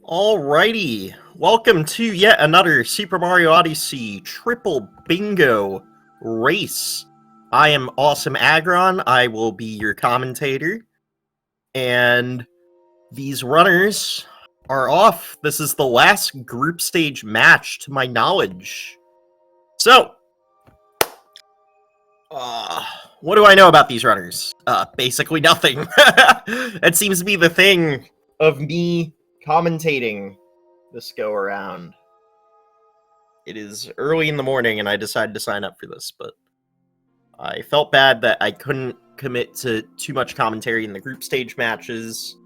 Alrighty, welcome to yet another Super Mario Odyssey Triple Bingo race. I am Awesome Agron, I will be your commentator, and these runners are off. This is the last group stage match to my knowledge. So, what do I know about these runners? Basically nothing. It seems to be the thing of me commentating this go around. It is early in the morning and I decided to sign up for this, but I felt bad that I couldn't commit to too much commentary in the group stage matches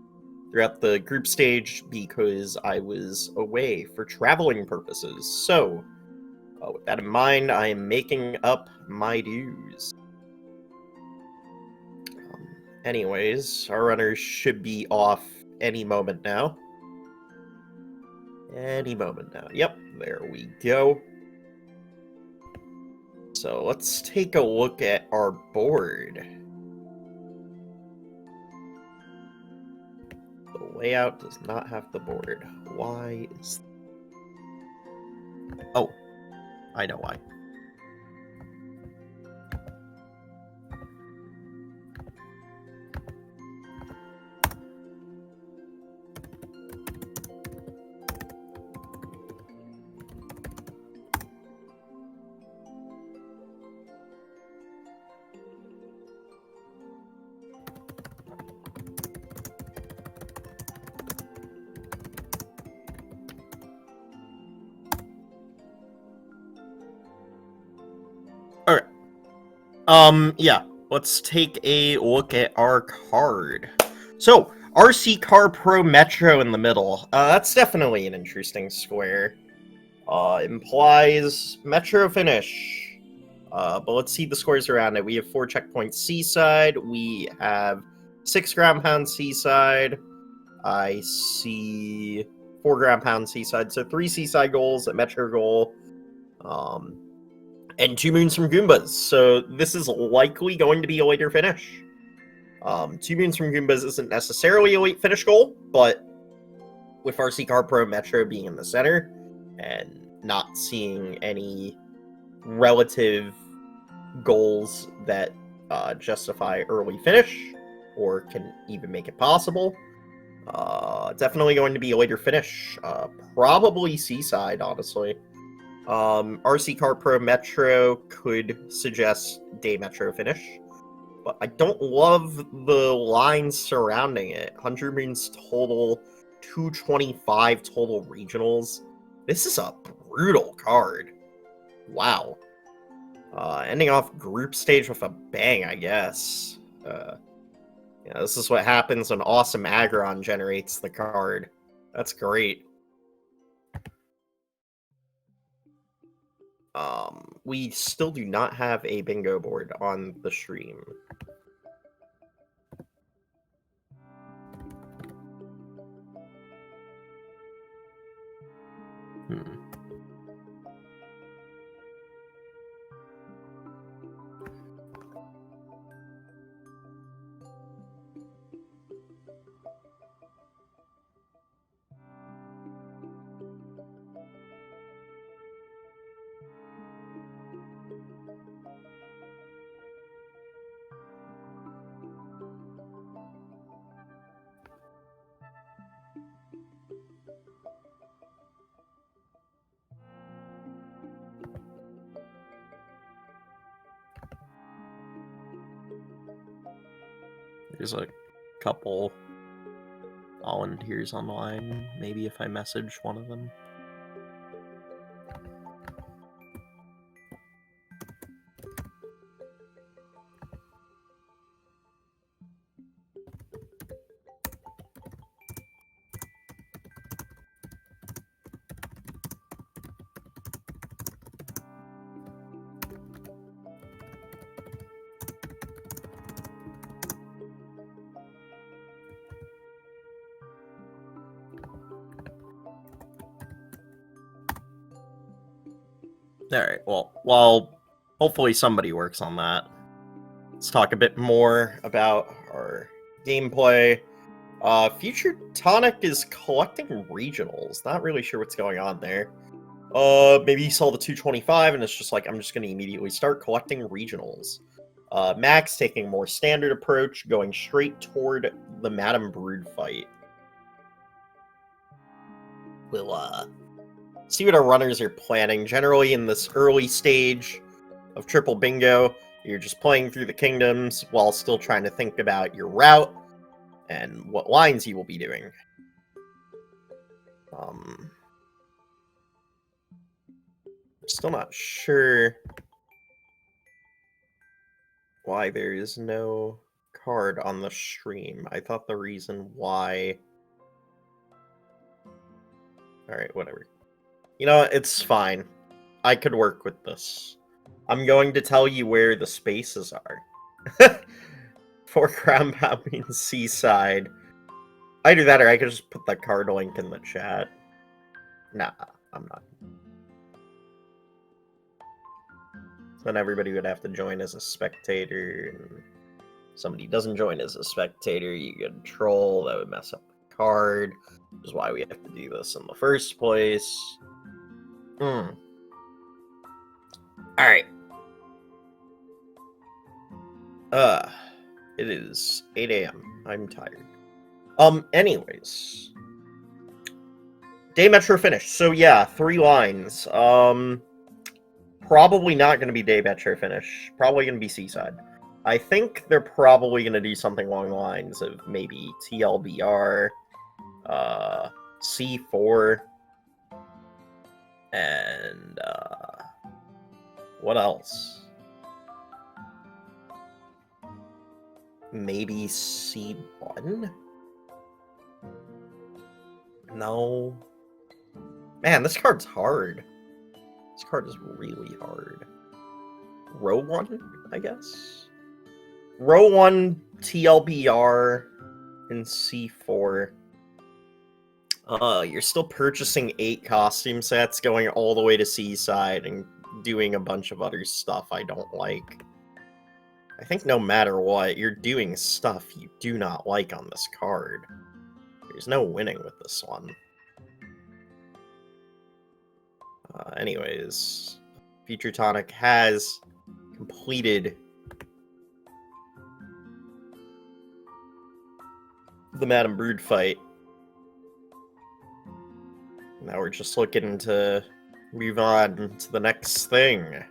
throughout the group stage because I was away for traveling purposes. So, with that in mind, I am making up my dues. Anyways, our runners should be off any moment now. Any moment now. Yep, there we go. So let's take a look at our board. The layout does not have the board. Why is... Oh, I know why. Yeah, let's take a look at our card. So, RC Car Pro Metro in the middle. That's definitely an interesting square. Implies Metro finish. But let's see the scores around it. We have 4 checkpoints Seaside. We have 6 ground pound Seaside. I see 4 ground pound Seaside. So 3 Seaside goals, a Metro goal. And 2 moons from Goombas, so this is likely going to be a later finish. 2 moons from Goombas isn't necessarily a late finish goal, but with RC Car Pro Metro being in the center and not seeing any relative goals that justify early finish or can even make it possible, definitely going to be a later finish. Probably Seaside, honestly. RC Car Pro Metro could suggest day Metro finish, but I don't love the lines surrounding it. 100 moons total, 225 total regionals. This is a brutal card. Wow. Ending off group stage with a bang, I guess. Yeah, this is what happens when Awesome Agron generates the card. That's great. We still do not have a bingo board on the stream. There's a couple volunteers online. Maybe if I message one of them. Alright, well, while hopefully somebody works on that, let's talk a bit more about our gameplay. FutureTunic is collecting regionals. Not really sure what's going on there. Maybe he saw the 225 and it's just like, I'm just going to immediately start collecting regionals. Max taking a more standard approach, going straight toward the Madame Brood fight. We'll, see what our runners are planning. Generally, in this early stage of Triple Bingo, you're just playing through the kingdoms while still trying to think about your route and what lines you will be doing. Still not sure why there is no card on the stream. I thought the reason why... Alright, whatever. You know what? It's fine. I could work with this. I'm going to tell you where the spaces are. Foreground means seaside. Either that or I could just put the card link in the chat. Nah, I'm not. Then everybody would have to join as a spectator. And somebody doesn't join as a spectator, you get a troll. That would mess up the card. Which is why we have to do this in the first place. Alright. It is 8 a.m. I'm tired. Anyways. Day Metro finished. So yeah, 3 lines. Probably not going to be Day Metro finish. Probably going to be Seaside. I think they're probably going to do something along the lines of maybe TLBR, C4, and, what else? Maybe C1? No. Man, this card's hard. This card is really hard. Row 1, I guess? Row 1, TLBR, and C4. You're still purchasing 8 costume sets, going all the way to Seaside, and doing a bunch of other stuff I don't like. I think no matter what, you're doing stuff you do not like on this card. There's no winning with this one. Anyways, FutureTunic has completed the Madame Brood fight. Now we're just looking to move on to the next thing.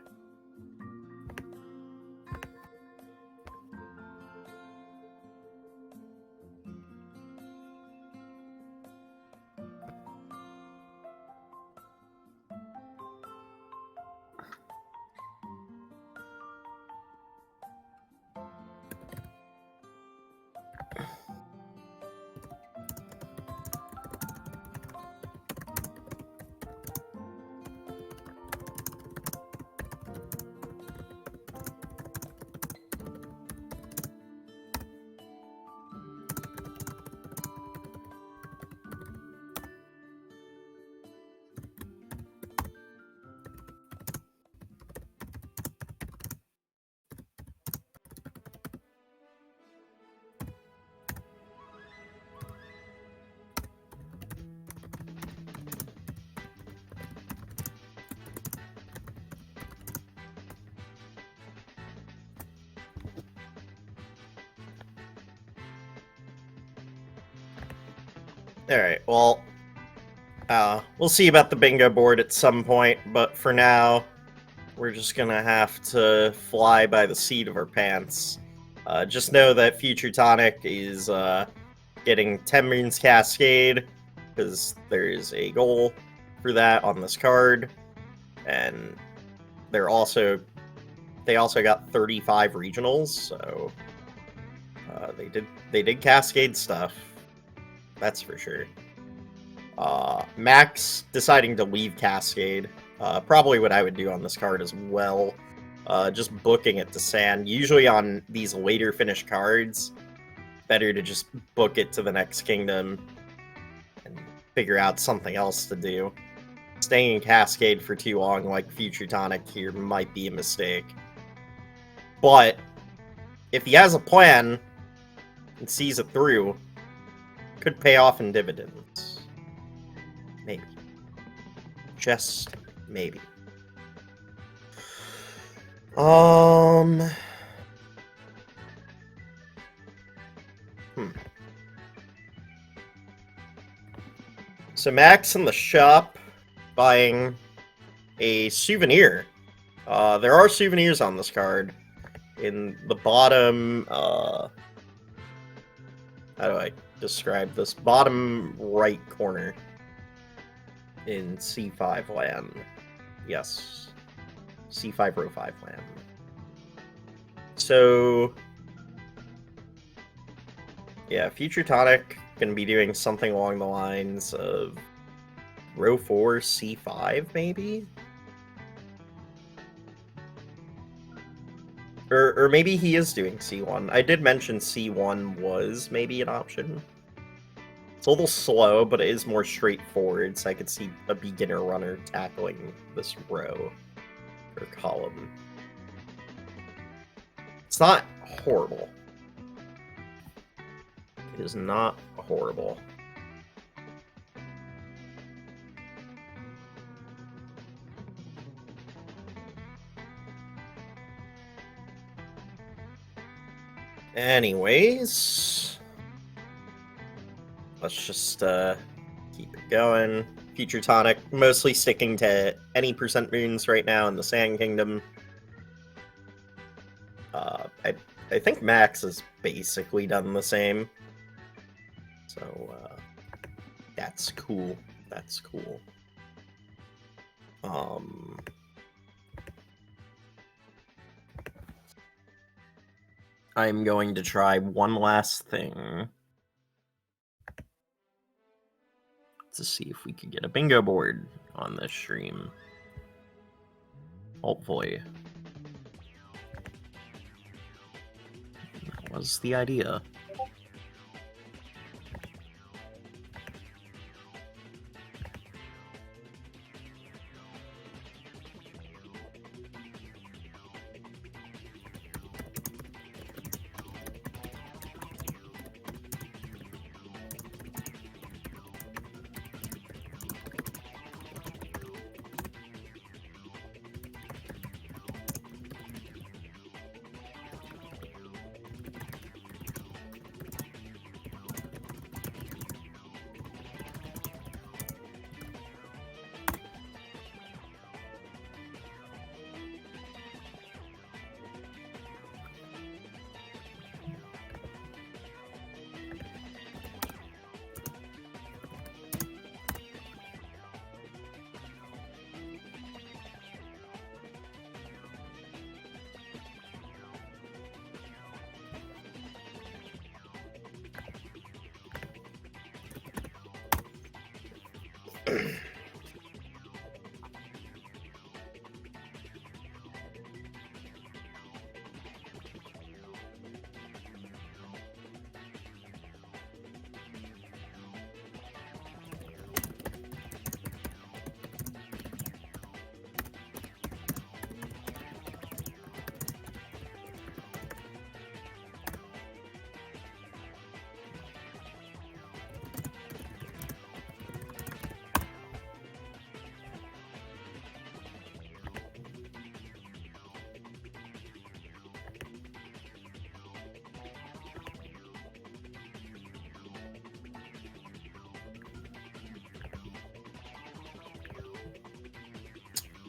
Alright, well, we'll see about the bingo board at some point, but for now, we're just gonna have to fly by the seat of our pants. Just know that FutureTunic is getting 10 Moons Cascade, because there's a goal for that on this card, and they also got 35 regionals, so they did Cascade stuff. That's for sure. Max deciding to leave Cascade. Probably what I would do on this card as well. Just booking it to sand. Usually on these later finish cards, better to just book it to the next kingdom and figure out something else to do. Staying in Cascade for too long like FutureTunic here might be a mistake. But if he has a plan and sees it through, could pay off in dividends. Maybe. Just maybe. So Max in the shop buying a souvenir. There are souvenirs on this card. In the bottom, how do I describe this? Bottom right corner in C5 land. Yes. C5 row 5 land. So, yeah, FutureTunic gonna be doing something along the lines of row 4, C5, maybe? Or maybe he is doing C1. I did mention C1 was maybe an option. It's a little slow, but it is more straightforward, so I could see a beginner runner tackling this row or column. It's not horrible. It is not horrible. Anyways, let's just keep it going. FutureTunic mostly sticking to any percent moons right now in the Sand Kingdom. I think Max has basically done the same. So that's cool. That's cool. I'm going to try one last thing to see if we could get a bingo board on this stream. Hopefully. That was the idea.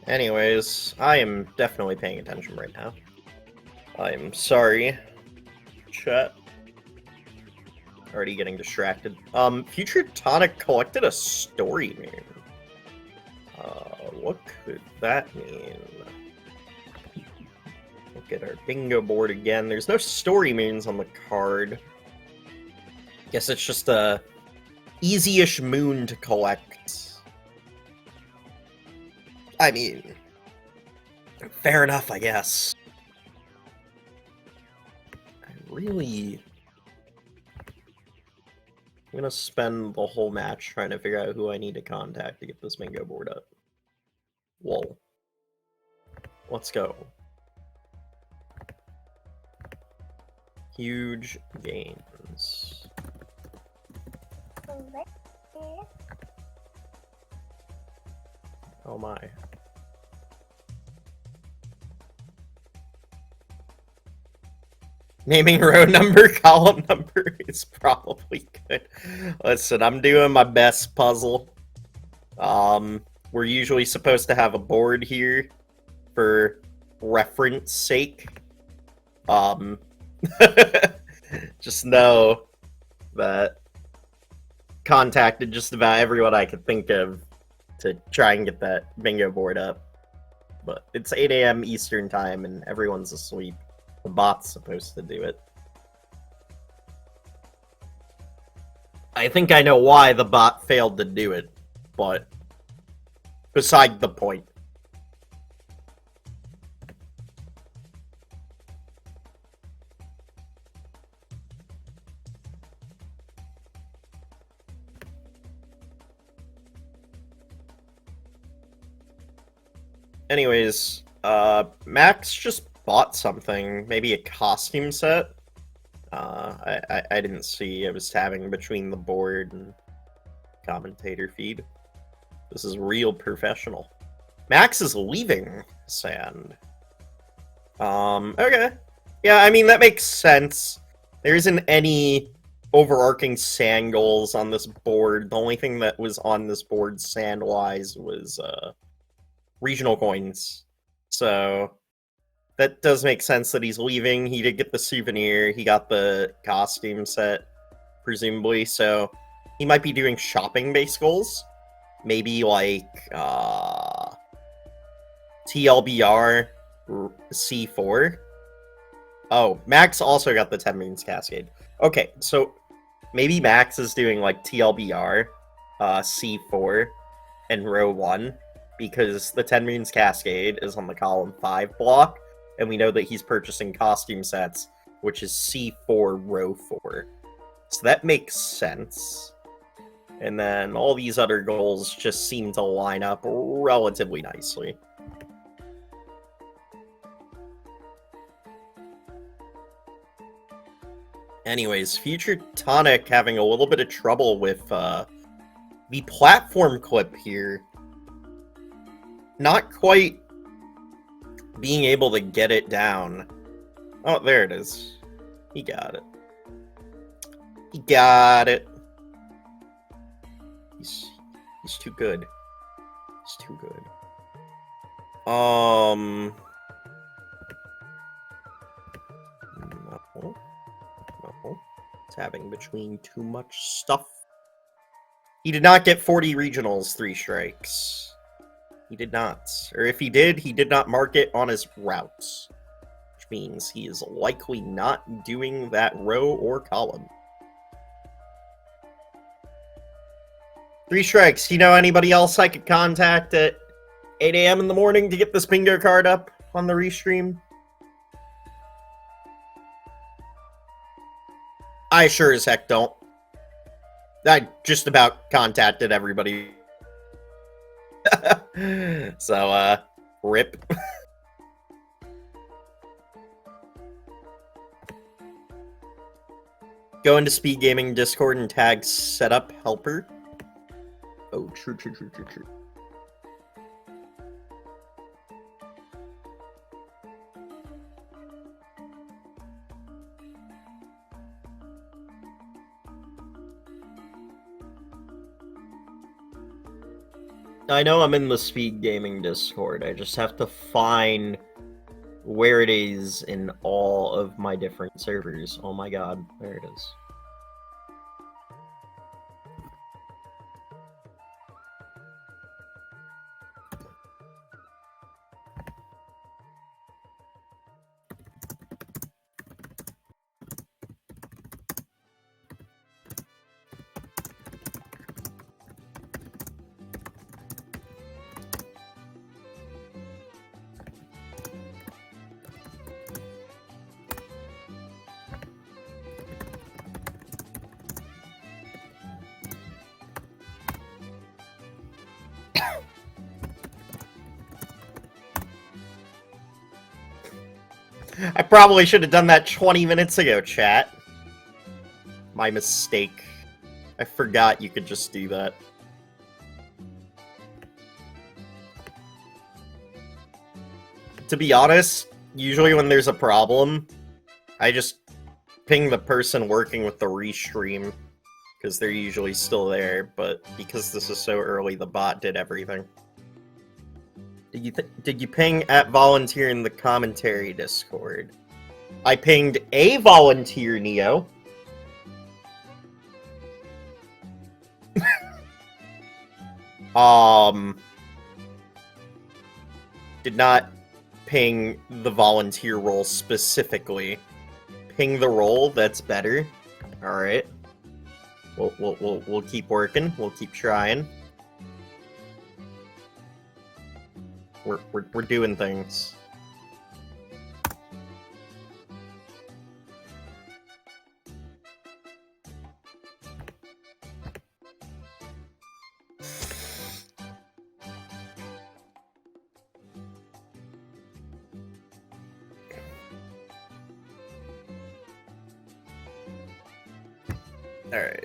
Anyways, I am definitely paying attention right now. I'm sorry, chat. Already getting distracted. FutureTunic collected a story moon. What could that mean? Look at our bingo board again. There's no story moons on the card. Guess it's just a easy-ish moon to collect. I mean, fair enough, I guess. I'm gonna spend the whole match trying to figure out who I need to contact to get this bingo board up. Whoa. Let's go. Huge gains. Oh my. Naming row number, column number is probably good. Listen, I'm doing my best puzzle. We're usually supposed to have a board here for reference sake. Just know that contacted just about everyone I could think of to try and get that bingo board up. But it's 8 a.m. Eastern time and everyone's asleep. The bot's supposed to do it. I think I know why the bot failed to do it, but beside the point. Anyways, Max just bought something, maybe a costume set. I didn't see. I was tabbing between the board and commentator feed. This is real professional. Max is leaving Sand. Okay. Yeah, I mean, that makes sense. There isn't any overarching Sand goals on this board. The only thing that was on this board Sand-wise was, regional coins. So that does make sense that he's leaving. He did get the souvenir. He got the costume set, presumably. So he might be doing shopping-based goals. Maybe like TLBR C4. Oh, Max also got the 10 Moons Cascade. Okay, so maybe Max is doing like TLBR C4 and row 1. Because the 10 Moons Cascade is on the column 5 block, and we know that he's purchasing costume sets, which is C4 row 4. So that makes sense. And then all these other goals just seem to line up relatively nicely. Anyways, FutureTunic having a little bit of trouble with the platform clip here. Not quite being able to get it down. Oh, there it is. He got it. He got it. He's too good. He's too good. No. No. Tabbing between too much stuff. He did not get 40 regionals, 3 strikes. He did not. Or if he did not mark it on his routes. Which means he is likely not doing that row or column. 3 strikes. You know anybody else I could contact at 8 a.m. in the morning to get this bingo card up on the restream? I sure as heck don't. I just about contacted everybody. So, rip. Go into Speedgaming Discord and tag setup helper. Oh, true. I know I'm in the Speedgaming Discord. I just have to find where it is in all of my different servers. Oh my god, there it is. I probably should have done that 20 minutes ago, chat. My mistake. I forgot you could just do that. To be honest, usually when there's a problem, I just ping the person working with the restream, because they're usually still there, but because this is so early, the bot did everything. Did you ping at volunteer in the commentary Discord? I pinged a volunteer, Neo. Did not ping the volunteer role specifically. Ping the role, that's better. Alright. We'll keep working. We'll keep trying. We're doing things. Alright.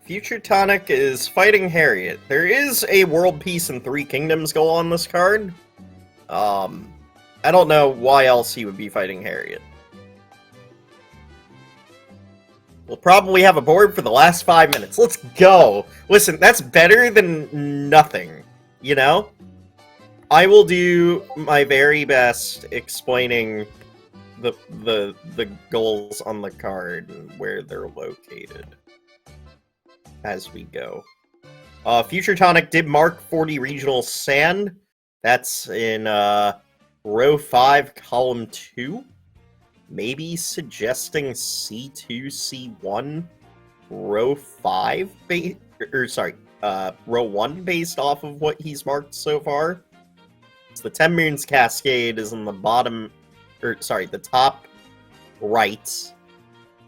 FutureTunic is fighting Harriet. There is a World Peace and Three Kingdoms goal on this card. I don't know why else he would be fighting Harriet. We'll probably have a board for the last 5 minutes. Let's go! Listen, that's better than nothing, you know? I will do my very best explaining the goals on the card and where they're located as we go. FutureTunic did mark 40 regional sand. That's in row 5, column 2. Maybe suggesting C2, C1, row 5, row 1 based off of what he's marked so far. So the 10 Moons Cascade is in the bottom, the top right.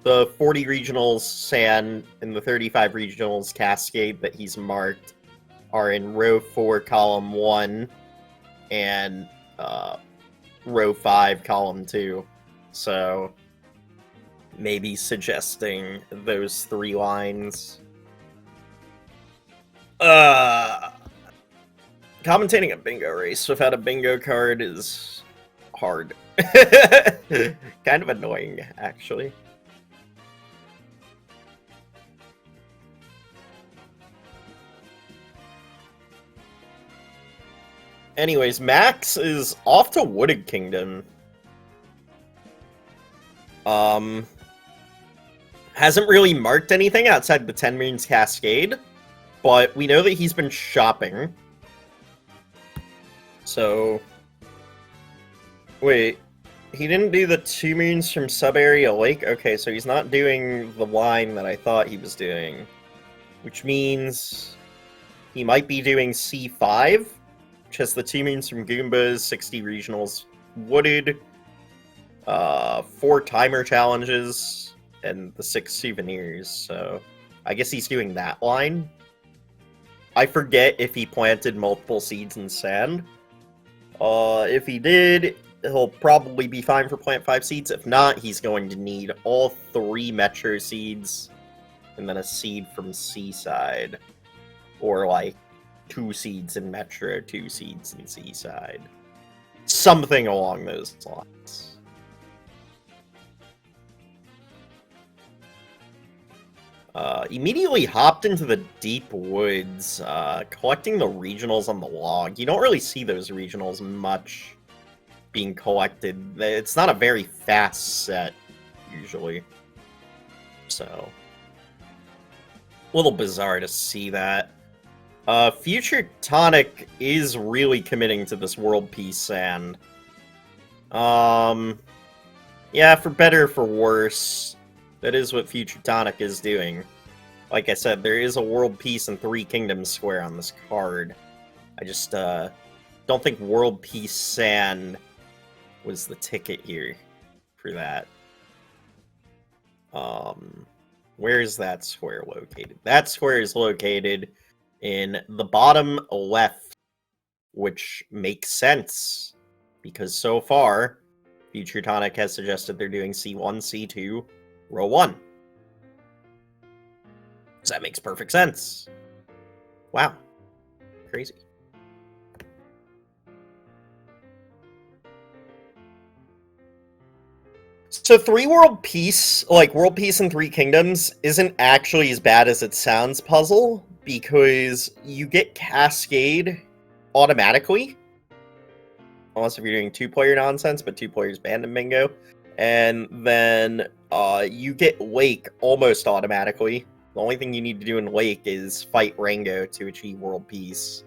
The 40 regionals sand and the 35 regionals cascade that he's marked are in row 4, column 1, and row 5, column 2. So maybe suggesting those 3 lines. Commentating a bingo race without a bingo card is hard. Kind of annoying, actually. Anyways, Max is off to Wooded Kingdom. Hasn't really marked anything outside the 10 Moons Cascade, but we know that he's been shopping. So, wait, he didn't do the 2 moons from Sub-Area Lake? Okay, so he's not doing the line that I thought he was doing, which means he might be doing C5, which has the 2 moons from Goombas, 60 regionals, Wooded, 4 timer challenges, and the 6 souvenirs, so I guess he's doing that line. I forget if he planted multiple seeds in sand. If he did, he'll probably be fine for plant 5 seeds. If not, he's going to need all 3 Metro seeds, and then a seed from Seaside. Or, like, 2 seeds in Metro, 2 seeds in Seaside. Something along those lines. Immediately hopped into the deep woods, collecting the regionals on the log. You don't really see those regionals much being collected. It's not a very fast set, usually. So, a little bizarre to see that. FutureTunic is really committing to this World Peace Sand. Yeah, for better or for worse, that is what FutureTunic is doing. Like I said, there is a World Peace and 3 Kingdoms square on this card. I just don't think World Peace Sand was the ticket here for that. Where is that square located? That square is located in the bottom left, which makes sense, because so far, FutureTunic has suggested they're doing C1, C2, row 1. So that makes perfect sense. Wow. Crazy. So 3 world peace, like world peace and 3 kingdoms, isn't actually as bad as it sounds puzzle, because you get Cascade automatically. Unless if you're doing 2-player nonsense, but 2 players banned in bingo. And then you get Lake almost automatically. The only thing you need to do in Lake is fight Rango to achieve world peace.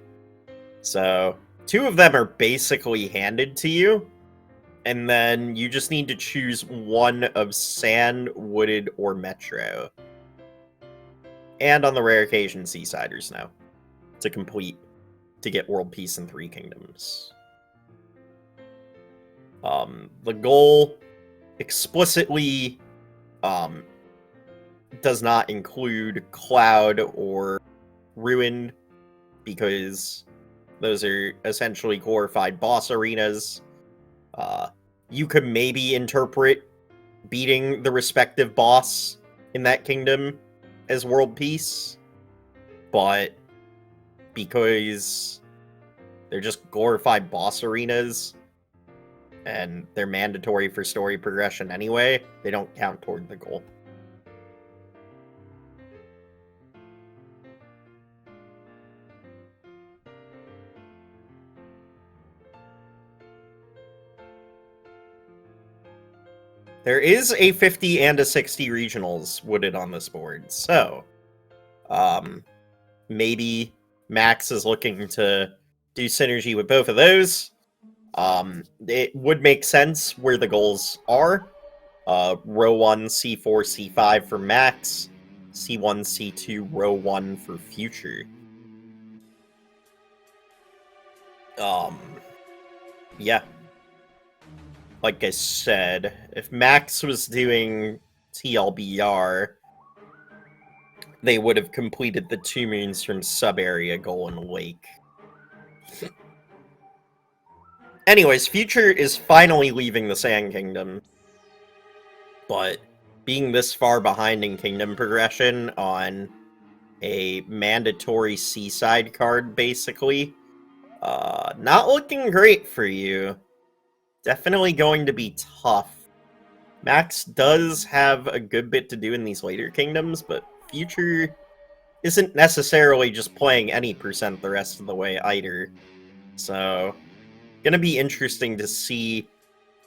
So 2 of them are basically handed to you. And then you just need to choose one of Sand, Wooded, or Metro. And on the rare occasion, Seaside or Snow. To complete, to get world peace in 3 kingdoms. The goal explicitly does not include Cloud or Ruined, because those are essentially glorified boss arenas. You could maybe interpret beating the respective boss in that kingdom as world peace, but because they're just glorified boss arenas, and they're mandatory for story progression anyway, they don't count toward the goal. There is a 50 and a 60 regionals wooded on this board, so maybe Max is looking to do synergy with both of those. It would make sense where the goals are. Row 1, C4, C5 for Max. C1, C2, row 1 for Future. Yeah. Like I said, if Max was doing TLBR, they would have completed the 2 moons from sub-area goal in Lake. Anyways, Future is finally leaving the Sand Kingdom, but being this far behind in Kingdom progression on a mandatory Seaside card, basically, not looking great for you. Definitely going to be tough. Max does have a good bit to do in these later kingdoms, but Future isn't necessarily just playing any percent the rest of the way either. So, gonna be interesting to see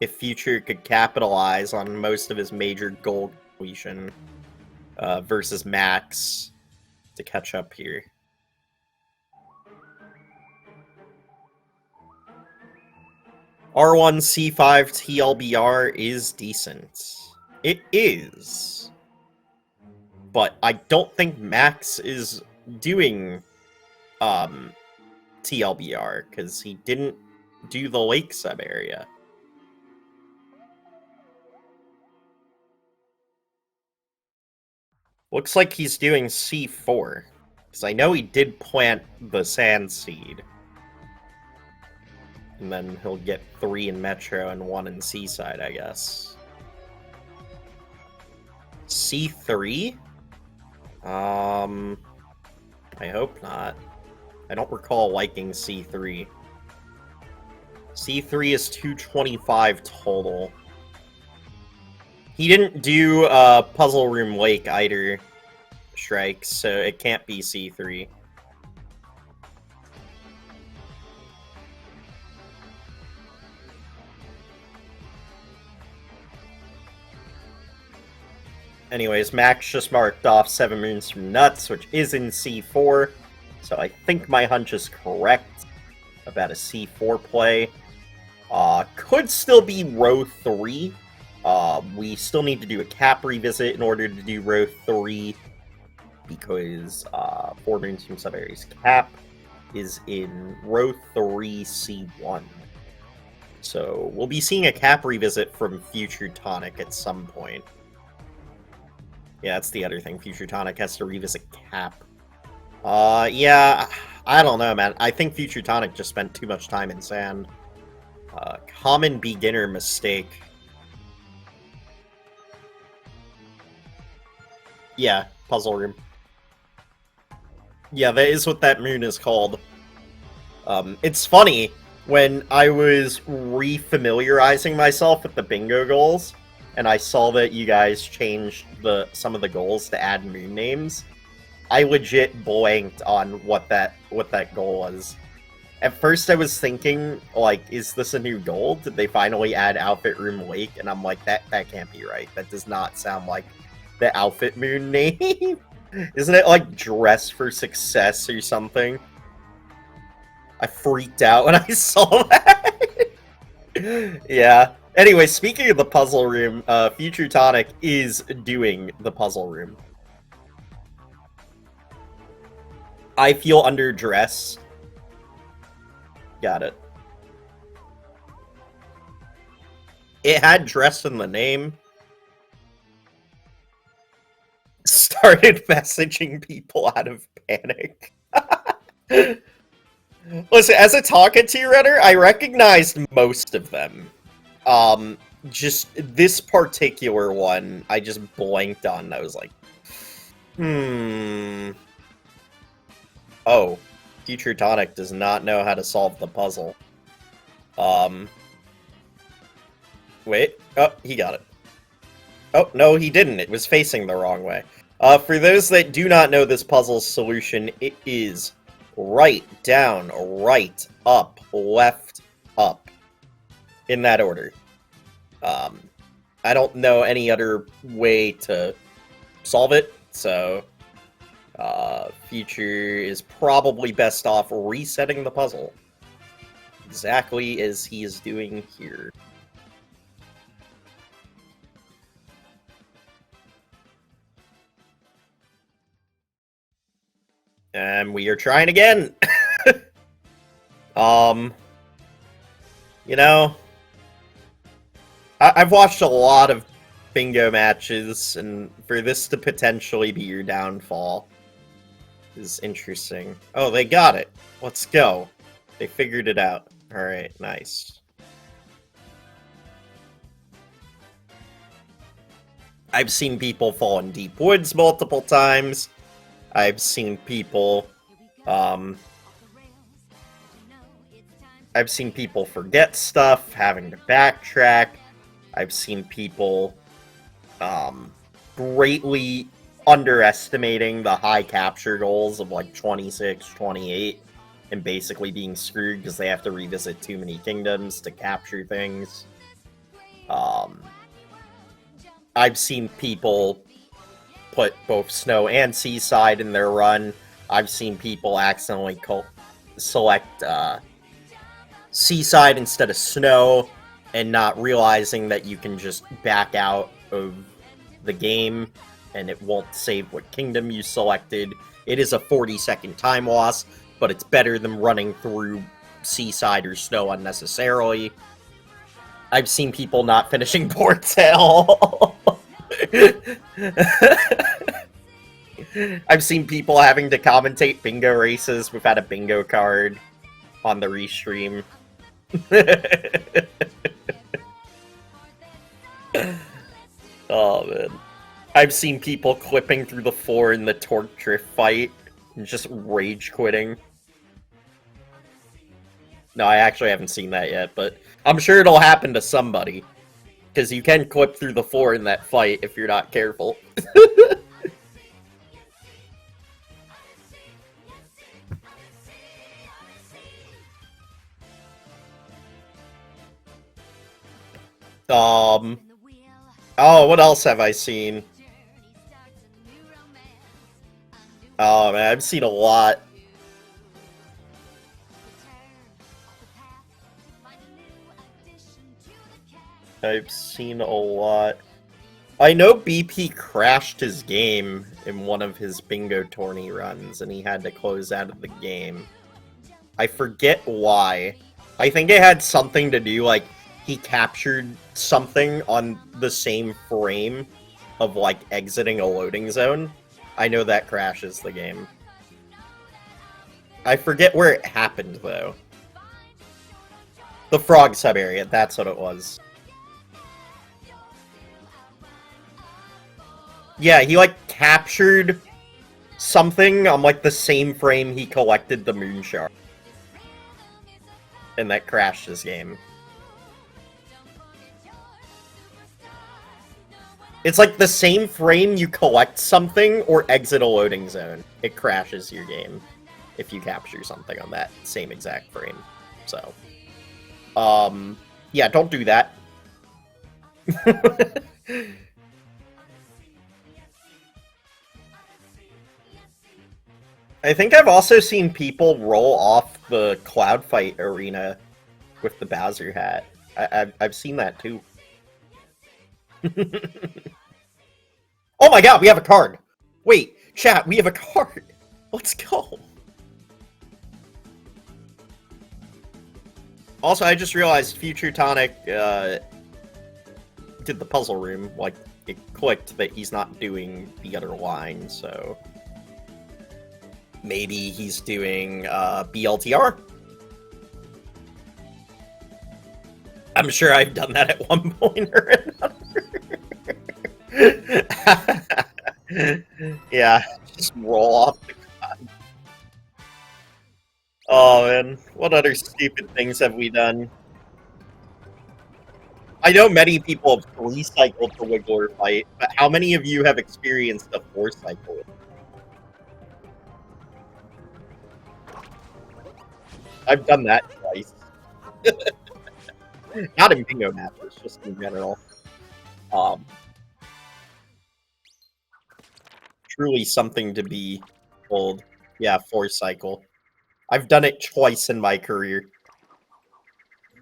if Future could capitalize on most of his major goal completion versus Max to catch up here. R1 C5 TLBR is decent. It is. But I don't think Max is doing TLBR, because he didn't do the Lake sub area. Looks like he's doing C4, because I know he did plant the Sand Seed. And then he'll get 3 in Metro and 1 in Seaside, I guess. C3? I hope not. I don't recall liking C3. C3 is 225 total. He didn't do Puzzle Room Lake either, Strikes, so it can't be C3. Anyways, Max just marked off 7 moons from Nuts, which is in C4, so I think my hunch is correct about a C4 play. Could still be row 3. We still need to do a cap revisit in order to do row 3, because 4 moons from Sub-Area's cap is in row 3, C1. So we'll be seeing a cap revisit from FutureTunic at some point. Yeah, that's the other thing. FutureTunic has to revisit cap. Yeah, I don't know, man. I think FutureTunic just spent too much time in Sand. Common beginner mistake. Yeah, puzzle room. Yeah, that is what that moon is called. It's funny, when I was refamiliarizing myself with the bingo goals, and I saw that you guys changed some of the goals to add moon names, I legit blanked on what that goal was. At first I was thinking, like, is this a new goal? Did they finally add Outfit Room Lake? And I'm like, that can't be right. That does not sound like the Outfit Moon name. Isn't it like Dress for Success or something? I freaked out when I saw that. Yeah. Anyway, speaking of the puzzle room, FutureTunic is doing the puzzle room. I feel under dress. Got it. It had dress in the name. Started messaging people out of panic. Listen, as a talking to Redder, I recognized most of them. Just this particular one, I just blanked on. I was like, Oh, FutureTunic does not know how to solve the puzzle. Wait. Oh, he got it. Oh, no, he didn't. It was facing the wrong way. For those that do not know this puzzle's solution, it is right, down, right, up, left, up. In that order. I don't know any other way to solve it, so Future is probably best off resetting the puzzle. Exactly as he is doing here. And we are trying again! You know, I've watched a lot of bingo matches, and for this to potentially be your downfall is interesting. Oh, they got it. Let's go. They figured it out. Alright, nice. I've seen people fall in deep woods multiple times. I've seen people, I've seen people forget stuff, having to backtrack. I've seen people, greatly underestimating the high capture goals of like 26, 28, and basically being screwed because they have to revisit too many kingdoms to capture things. I've seen people put both snow and seaside in their run. I've seen people accidentally select seaside instead of snow and not realizing that you can just back out of the game and it won't save what kingdom you selected. It is a 40-second time loss, but it's better than running through seaside or snow unnecessarily. I've seen people not finishing Portel. I've seen people having to commentate bingo races without a bingo card on the restream. Oh, man. I've seen people clipping through the floor in the torque drift fight and just rage quitting. No, I actually haven't seen that yet, but I'm sure it'll happen to somebody. Because you can clip through the floor in that fight if you're not careful. Oh, what else have I seen? Oh, man, I've seen a lot. I've seen a lot. I know BP crashed his game in one of his bingo tourney runs, and he had to close out of the game. I forget why. I think it had something to do, like, he captured something on the same frame of, like, exiting a loading zone. I know that crashes the game. I forget where it happened, though. The frog sub-area, that's what it was. Yeah, he, like, captured something on, like, the same frame he collected the moon shard. And that crashed his game. It's like the same frame you collect something or exit a loading zone. It crashes your game if you capture something on that same exact frame. So, yeah, don't do that. I think I've also seen people roll off the Cloud Fight arena with the Bowser hat. I've seen that too. Oh my god, we have a card! Wait, chat, we have a card! Let's go! Also, I just realized FutureTunic did the puzzle room. Like, it clicked that he's not doing the other line, so... Maybe he's doing BLTR? I'm sure I've done that at one point or another. Yeah, just roll off the cloud. Oh man, what other stupid things have we done? I know many people have recycled the Wiggler fight, but how many of you have experienced the 4-cycle? I've done that twice. Not in bingo matches, just in general. Truly something to be told. Yeah, 4-cycle. I've done it twice in my career.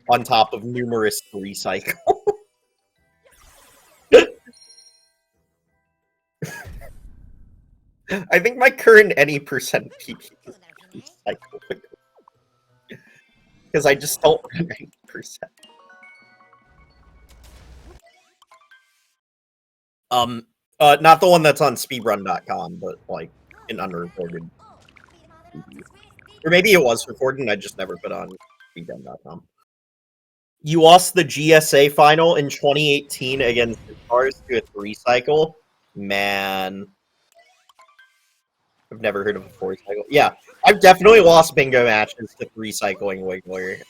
On top of numerous 3-cycle. I think my current any percent PP is 3-cycle. Because I just don't run 80%. Not the one that's on speedrun.com, but like an unrecorded TV. Or maybe it was recorded and I just never put on speedrun.com. You lost the GSA final in 2018 against the Cars to a 3-cycle? Man. I've never heard of a 4-cycle. Yeah, I've definitely lost bingo matches to 3-cycling Wiggler.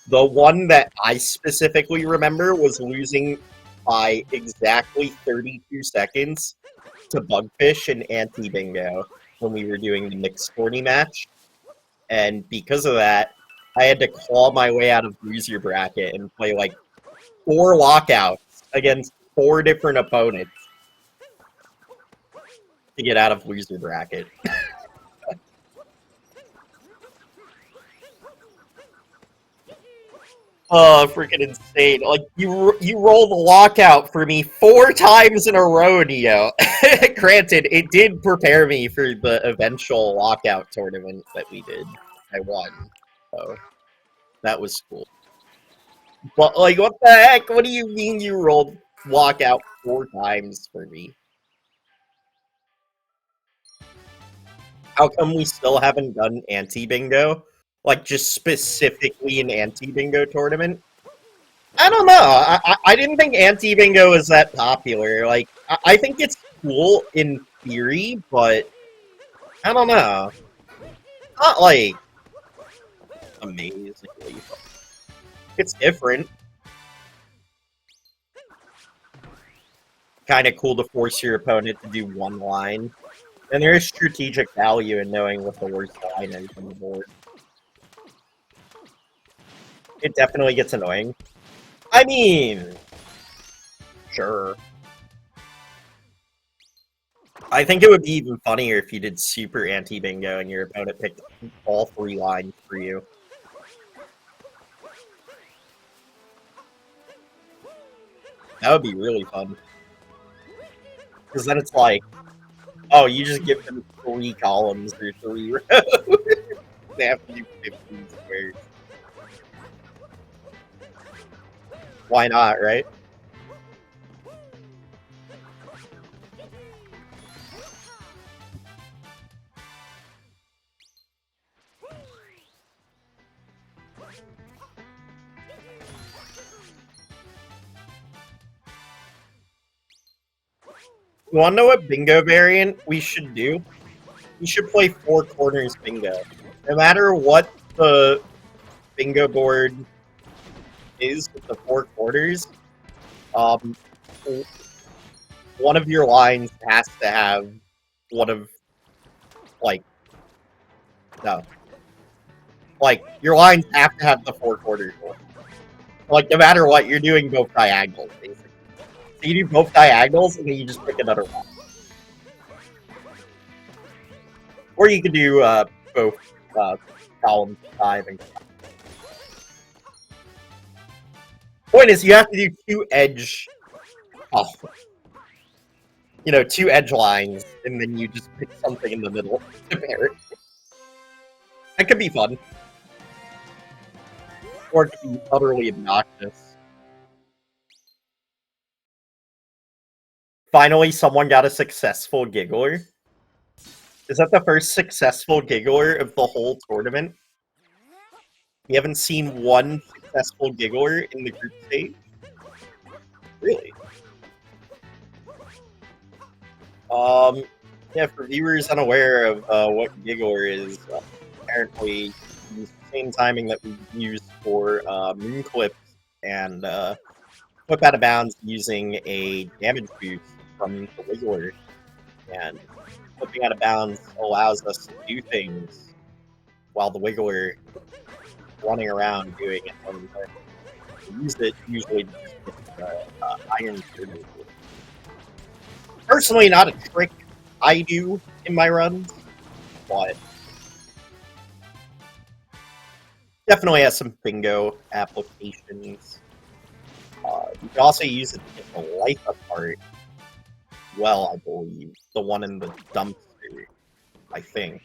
The one that I specifically remember was losing by exactly 32 seconds to Bugfish and Anti-Bingo when we were doing the mixed sporty match. And because of that, I had to claw my way out of loser bracket and play like 4 lockouts against 4 different opponents to get out of loser bracket. Oh, freaking insane. Like, you roll the lockout for me 4 times in a row, Neo. Granted, it did prepare me for the eventual lockout tournament that we did. I won. So, that was cool. But, like, what the heck? What do you mean you rolled lockout 4 times for me? How come we still haven't done anti-bingo? Like, just specifically an anti-bingo tournament? I don't know. I didn't think anti-bingo was that popular. Like, I think it's cool in theory, but I don't know. Not, like, amazingly. It's different. Kind of cool to force your opponent to do one line. And there is strategic value in knowing what the worst line is on the board. It definitely gets annoying. I mean, sure. I think it would be even funnier if you did super anti-bingo and your opponent picked all 3 lines for you. That would be really fun. Because then it's like, oh, you just give them 3 columns or 3 rows. They have to do 15 squares. Why not, right? You wanna know what bingo variant we should do? We should play 4 corners bingo. No matter what the bingo board is with the 4 quarters, one of your lines has to have one of, like, no. Like, your lines have to have the 4 quarters rule. Like, no matter what, you're doing both diagonals, basically. So you do both diagonals, and then you just pick another one. Or you could do both columns 5 and 5. Point is, you have to do 2 edge... Oh. You know, 2 edge lines, and then you just pick something in the middle to pair it. That could be fun. Or it could be utterly obnoxious. Finally, someone got a successful giggler. Is that the first successful giggler of the whole tournament? We haven't seen one successful giggler in the group stage? Really? Yeah, for viewers unaware of what giggler is, apparently use the same timing that we use for moon clips and flip out of bounds using a damage boost from the wiggler. And flipping out of bounds allows us to do things while the wiggler is running around doing it. And we use it usually to just get iron surgery. Personally, not a trick I do in my runs, but definitely has some bingo applications. You can also use it to get the life apart. Well, I believe the one in the dumpster. I think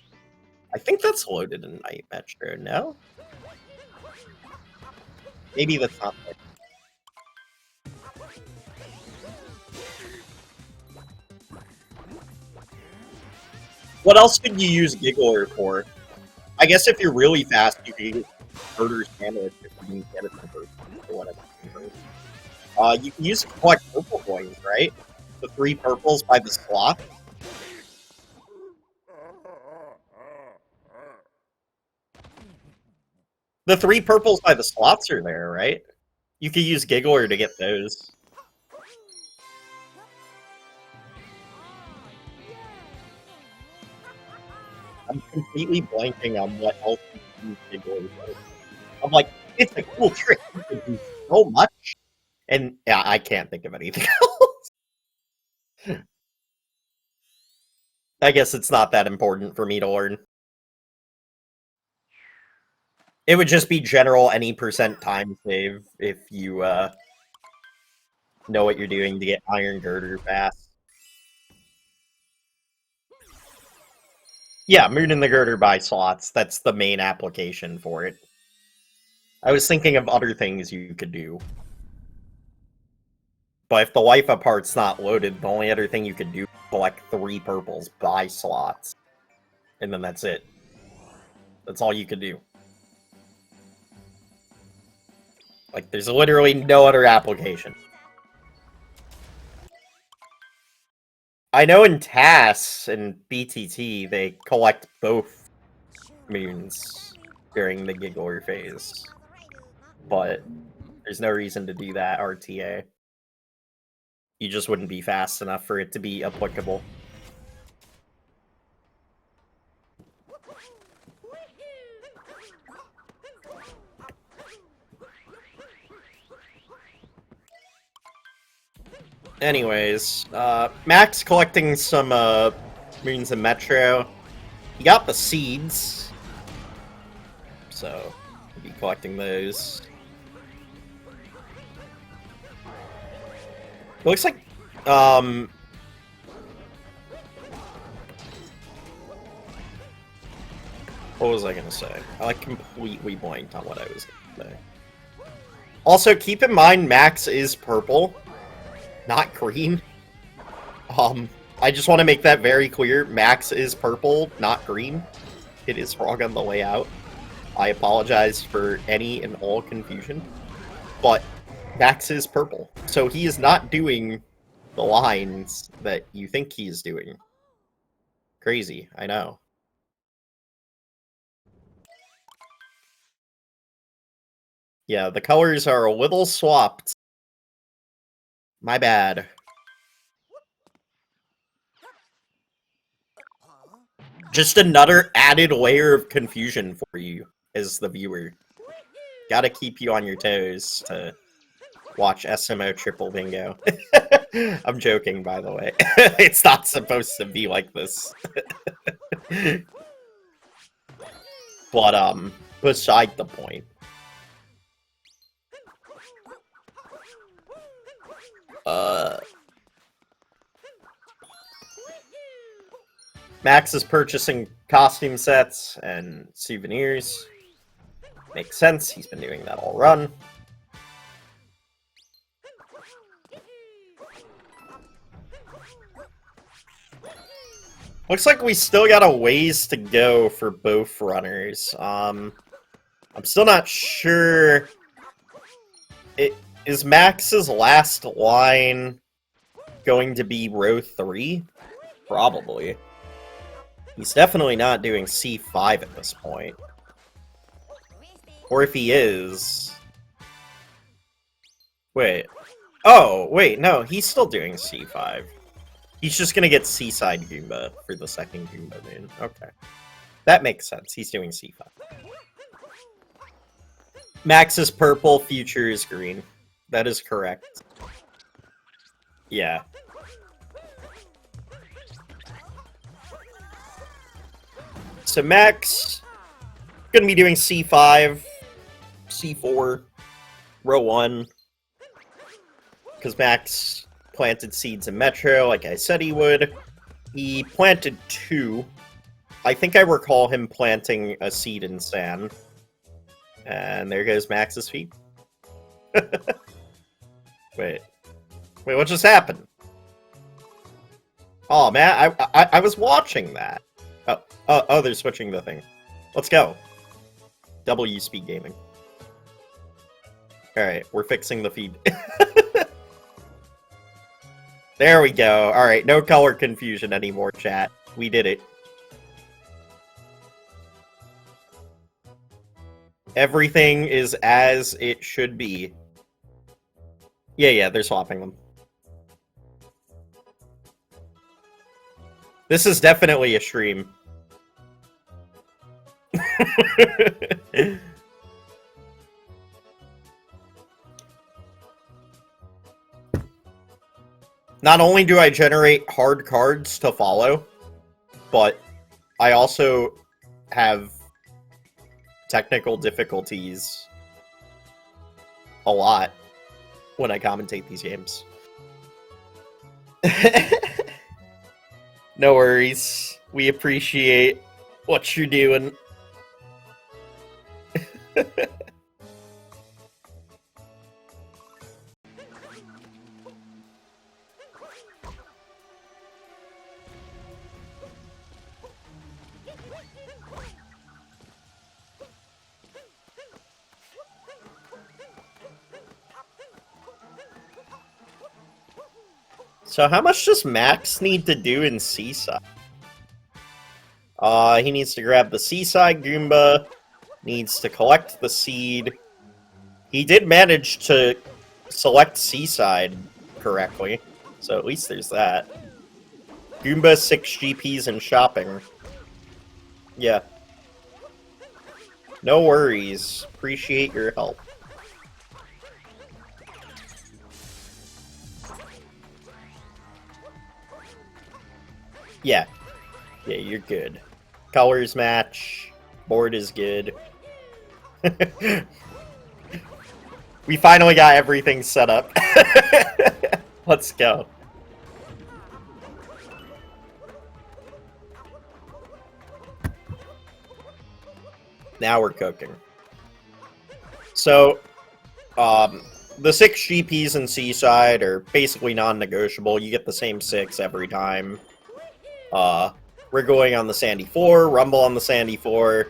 that's loaded in Night Metro. No, maybe that's not there. What else could you use Giggler for? I guess if you're really fast, you can use Murder's Damage if you can get it from first or whatever. You can use it to collect purple coins, right? The 3 purples by the slot. The 3 purples by the slots are there, right? You could use Giggler to get those. I'm completely blanking on what else you can use Giggler for. I'm like, it's a cool trick. You can do so much. And yeah, I can't think of anything else. I guess it's not that important for me to learn. It would just be general any % time save if you know what you're doing to get Iron Girder fast. Yeah, Moon and the Girder by slots. That's the main application for it. I was thinking of other things you could do. But if the life apart's not loaded, the only other thing you could do is collect 3 purples by slots. And then that's it. That's all you could do. Like, there's literally no other application. I know in TAS and BTT, they collect both moons during the Giggler phase. But there's no reason to do that RTA. You just wouldn't be fast enough for it to be applicable. Anyways, Max collecting some moons in Metro. He got the seeds, so we'll be collecting those. It looks like, what was I gonna say? I like completely blanked on what I was gonna say. Also, keep in mind Max is purple, not green. I just want to make that very clear. Max is purple, not green. It is wrong on the layout. I apologize for any and all confusion. But Max is purple, so he is not doing the lines that you think he's doing. Crazy, I know. Yeah, the colors are a little swapped. My bad. Just another added layer of confusion for you as the viewer. Gotta keep you on your toes to watch SMO triple bingo. I'm joking, by the way. It's not supposed to be like this. But, beside the point. Max is purchasing costume sets and souvenirs. Makes sense, he's been doing that all run. Looks like we still got a ways to go for both runners. I'm still not sure. Is Max's last line going to be row 3? Probably. He's definitely not doing C5 at this point. Or if he is... Wait. Oh, wait, no, he's still doing C5. He's just gonna get Seaside Goomba for the second Goomba Moon. Okay. That makes sense. He's doing C5. Max is purple, Future is green. That is correct. Yeah. So Max gonna be doing C5, C4, row 1. Because Max planted seeds in Metro, like I said he would. He planted 2. I think I recall him planting a seed in sand. And there goes Max's feet. Wait, what just happened? Oh man, I was watching that. Oh, they're switching the thing. Let's go. W Speedgaming. Alright, we're fixing the feed. There we go. Alright, no color confusion anymore, chat. We did it. Everything is as it should be. Yeah, they're swapping them. This is definitely a stream. Not only do I generate hard cards to follow, but I also have technical difficulties a lot when I commentate these games. No worries. We appreciate what you're doing. So how much does Max need to do in Seaside? He needs to grab the Seaside Goomba, needs to collect the seed. He did manage to select Seaside correctly, so at least there's that. Goomba, 6 GPs, and shopping. Yeah. No worries. Appreciate your help. Yeah. Yeah, you're good. Colors match. Board is good. We finally got everything set up. Let's go. Now we're cooking. So, the 6 GPs in Seaside are basically non-negotiable. You get the same 6 every time. We're going on the Sandy 4, Rumble on the Sandy 4,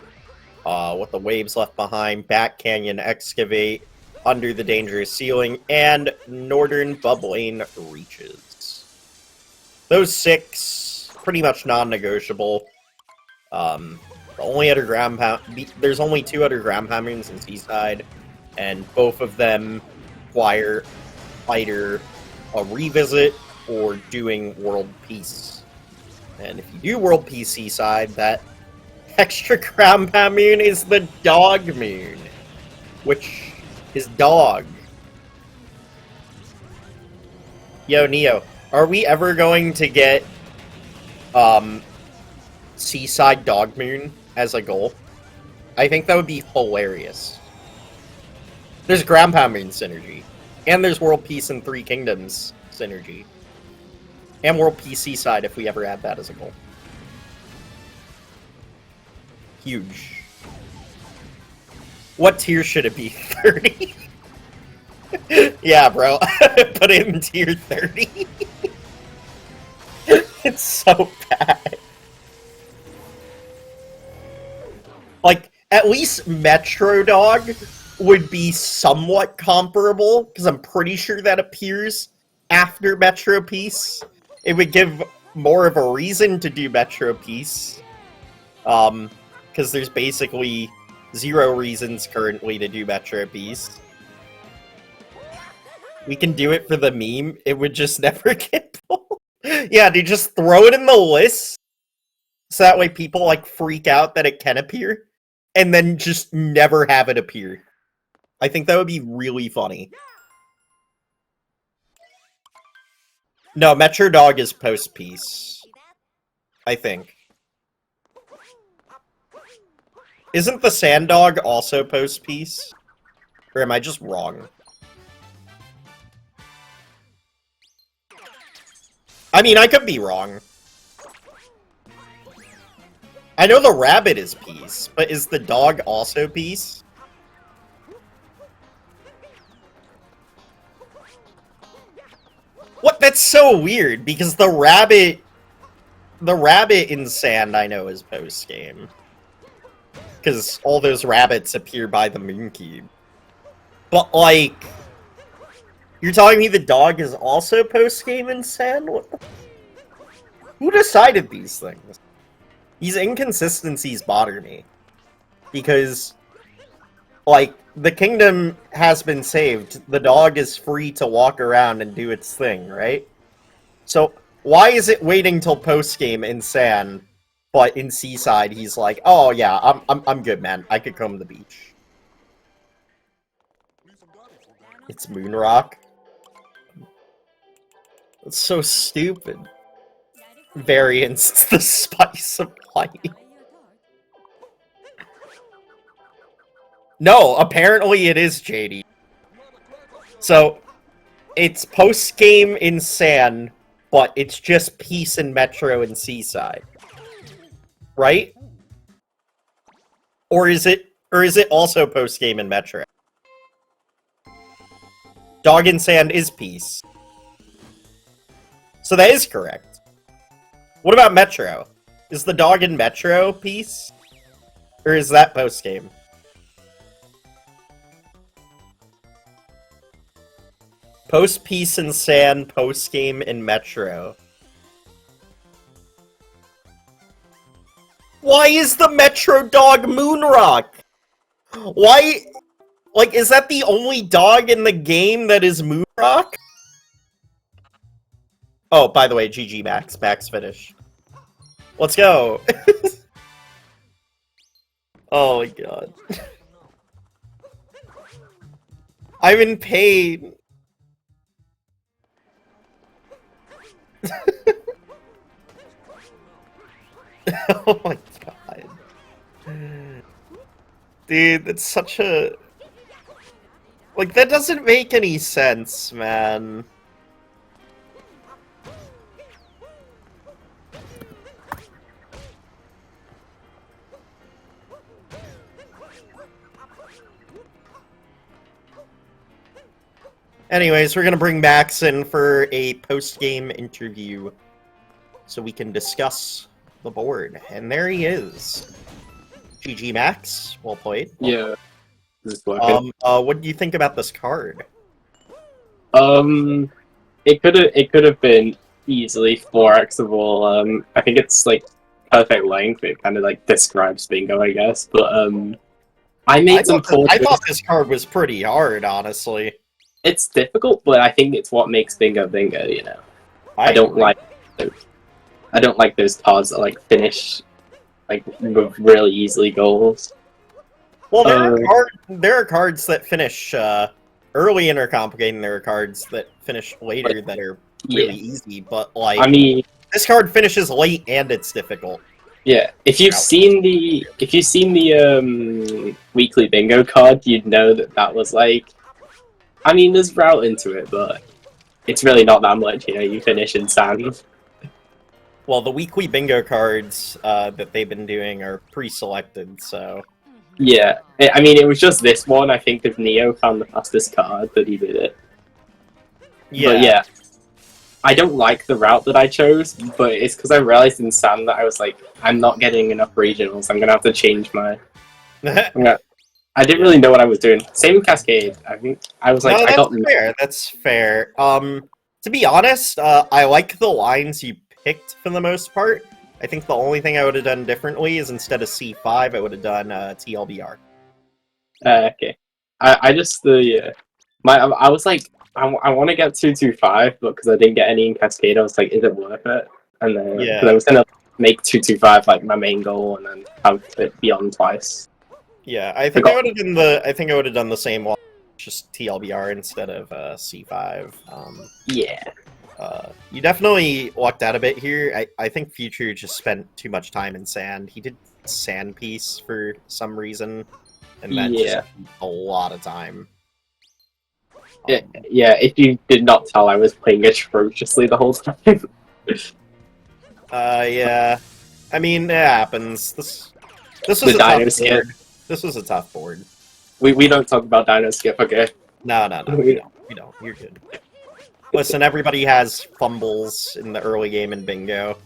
with the Waves Left Behind, Back Canyon Excavate, Under the Dangerous Ceiling, and Northern Bubbling Reaches. Those 6, pretty much non-negotiable. The only other ground pound... There's only 2 other ground pound moons in Seaside, and both of them require either a revisit or doing World Peace. And if you do World Peace Seaside, that extra ground pound moon is the Dog Moon, which is dog. Yo, Neo, are we ever going to get Seaside Dog Moon as a goal? I think that would be hilarious. There's ground pound moon synergy, and there's World Peace and Three Kingdoms synergy, and World Peace Seaside if we ever add that as a goal. Huge. What tier should it be? 30? Yeah, bro. Put it in tier 30. It's so bad. Like, at least Metro Dog would be somewhat comparable, because I'm pretty sure that appears after Metro Peace. It would give more of a reason to do Metro Peace. Because there's basically 0 reasons currently to do Metro Peace. We can do it for the meme, it would just never get pulled. Yeah, dude, just throw it in the list, so that way people, like, freak out that it can appear, and then just never have it appear. I think that would be really funny. No, Metro Dog is post-peace. I think. Isn't the Sand Dog also post-peace? Or am I just wrong? I mean, I could be wrong. I know the rabbit is peace, but is the dog also peace? What? That's so weird, because the rabbit in Sand I know is post-game. Because all those rabbits appear by the Moon Cube. But, like, you're telling me the dog is also post-game in Sand? What the... Who decided these things? These inconsistencies bother me. Because, like, the kingdom has been saved. The dog is free to walk around and do its thing, right? So, why is it waiting till post-game in Sand, but in Seaside he's like, oh yeah, I'm good, man. I could come to the beach. It's Moonrock. That's so stupid. Variance, the spice of light. No, apparently it is JD. So, it's post-game in Sand, but it's just Peace in Metro and Seaside. Right? Or is it also post-game in Metro? Dog in Sand is Peace. So that is correct. What about Metro? Is the dog in Metro Peace? Or is that post-game? Post-Peace in Sand, post-game in Metro. Why is the Metro dog Moonrock? Why... Like, is that the only dog in the game that is Moonrock? Oh, by the way, GG Max. Max finished. Let's go! Oh my god. I'm in pain. Oh my god. Dude, that's such a... Like, that doesn't make any sense, man. Anyways, we're gonna bring Max in for a post-game interview so we can discuss the board. And there he is. GG Max, well played. Yeah. What do you think about this card? It could have been easily 4xable. I think it's like perfect length. It kind of like describes bingo, I guess. But I made some poor. I thought this card was pretty hard, honestly. It's difficult, but I think it's what makes bingo bingo. You know, I don't agree. like. I don't like those cards that like finish like with really easily goals. Well, there are cards that finish early and are complicated. There are cards that finish later that are really easy. But like, I mean, this card finishes late and it's difficult. yeah. If you've seen the weekly bingo card, you'd know that that was like. I mean, there's route into it, but it's really not that much. You know, you finish in sand. Well, the weekly bingo cards that they've been doing are pre-selected, so... Yeah, I mean, it was just this one. I think if Neo found the fastest card that he did it. Yeah. But yeah, I don't like the route that I chose, but it's because I realized in Sand that I was like, I'm not getting enough regionals. I'm going to have to change my... I didn't really know what I was doing. Same with Cascade. I think I was like, no, I got... fair. That's fair. To be honest, I like the lines you picked for the most part. I think the only thing I would have done differently is instead of C5, I would have done TLBR. Okay. I just I was like, I want to get 225, but because I didn't get any in Cascade, I was like, is it worth it? And then because I was gonna make 225 like my main goal, and then have it beyond twice. Yeah, I think I would have done the same one, just TLBR instead of C5. Yeah. You definitely lucked out a bit here. I think Future just spent too much time in sand. He did sand piece for some reason, and that just took a lot of time. Yeah, if you did not tell, I was playing atrociously the whole time. Yeah. I mean, it happens. This was a tough board. This was a tough board. We don't talk about Dino Skip, okay? No, we don't. You're good. Listen, everybody has fumbles in the early game in bingo.